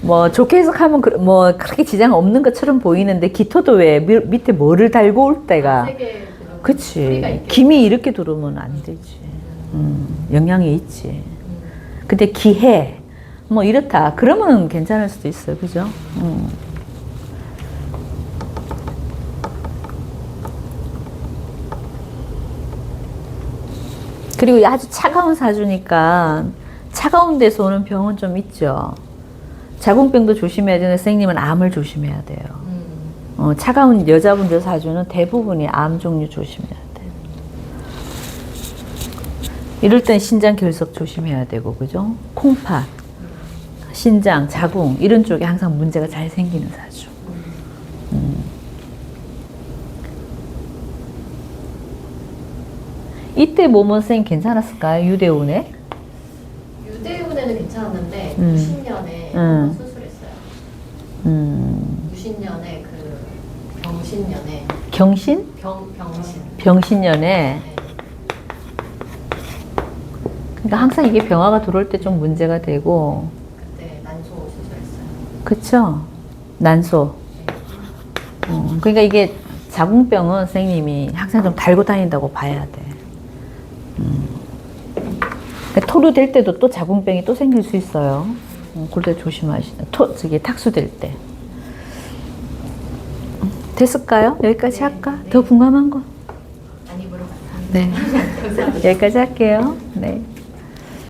뭐 좋게 해석하면 뭐 그렇게 지장 없는 것처럼 보이는데 기토도 왜 밑에 뭐를 달고 올 때가 3개 그치. 김이 이렇게 들어오면 안 되지. 영향이 있지. 근데 기해 뭐 이렇다 그러면 괜찮을 수도 있어요. 그죠? 그리고 아주 차가운 사주니까 차가운 데서 오는 병은 좀 있죠. 자궁병도 조심해야 되는데 선생님은 암을 조심해야 돼요. 차가운 여자분들 사주는 대부분이 암 종류 조심해야 돼요. 이럴 땐 신장 결석 조심해야 되고, 그죠? 콩팥, 신장, 자궁 이런 쪽에 항상 문제가 잘 생기는 사주. 이때 몸은 선생님 괜찮았을까요? 유대운에? 유대운에는 괜찮았는데 무신년에 한번 수술했어요. 무신년에 그 병신년에 경신? 병신. 병신년에. 네. 그러니까 항상 이게 병화가 들어올 때 좀 문제가 되고. 그때 난소 수술했어요. 그쵸? 난소. 그러니까 이게 자궁병은 선생님이 항상 좀 달고 다닌다고 봐야 돼. 그러니까 토류 될 때도 또 자궁병이 또 생길 수 있어요. 그럴 때 조심하시다. 저기 탁수될 때. 됐을까요? 여기까지 할까? 더 궁금한 거? 많이 물어봤습니다. 네. 감사합니다. 여기까지 할게요. 네.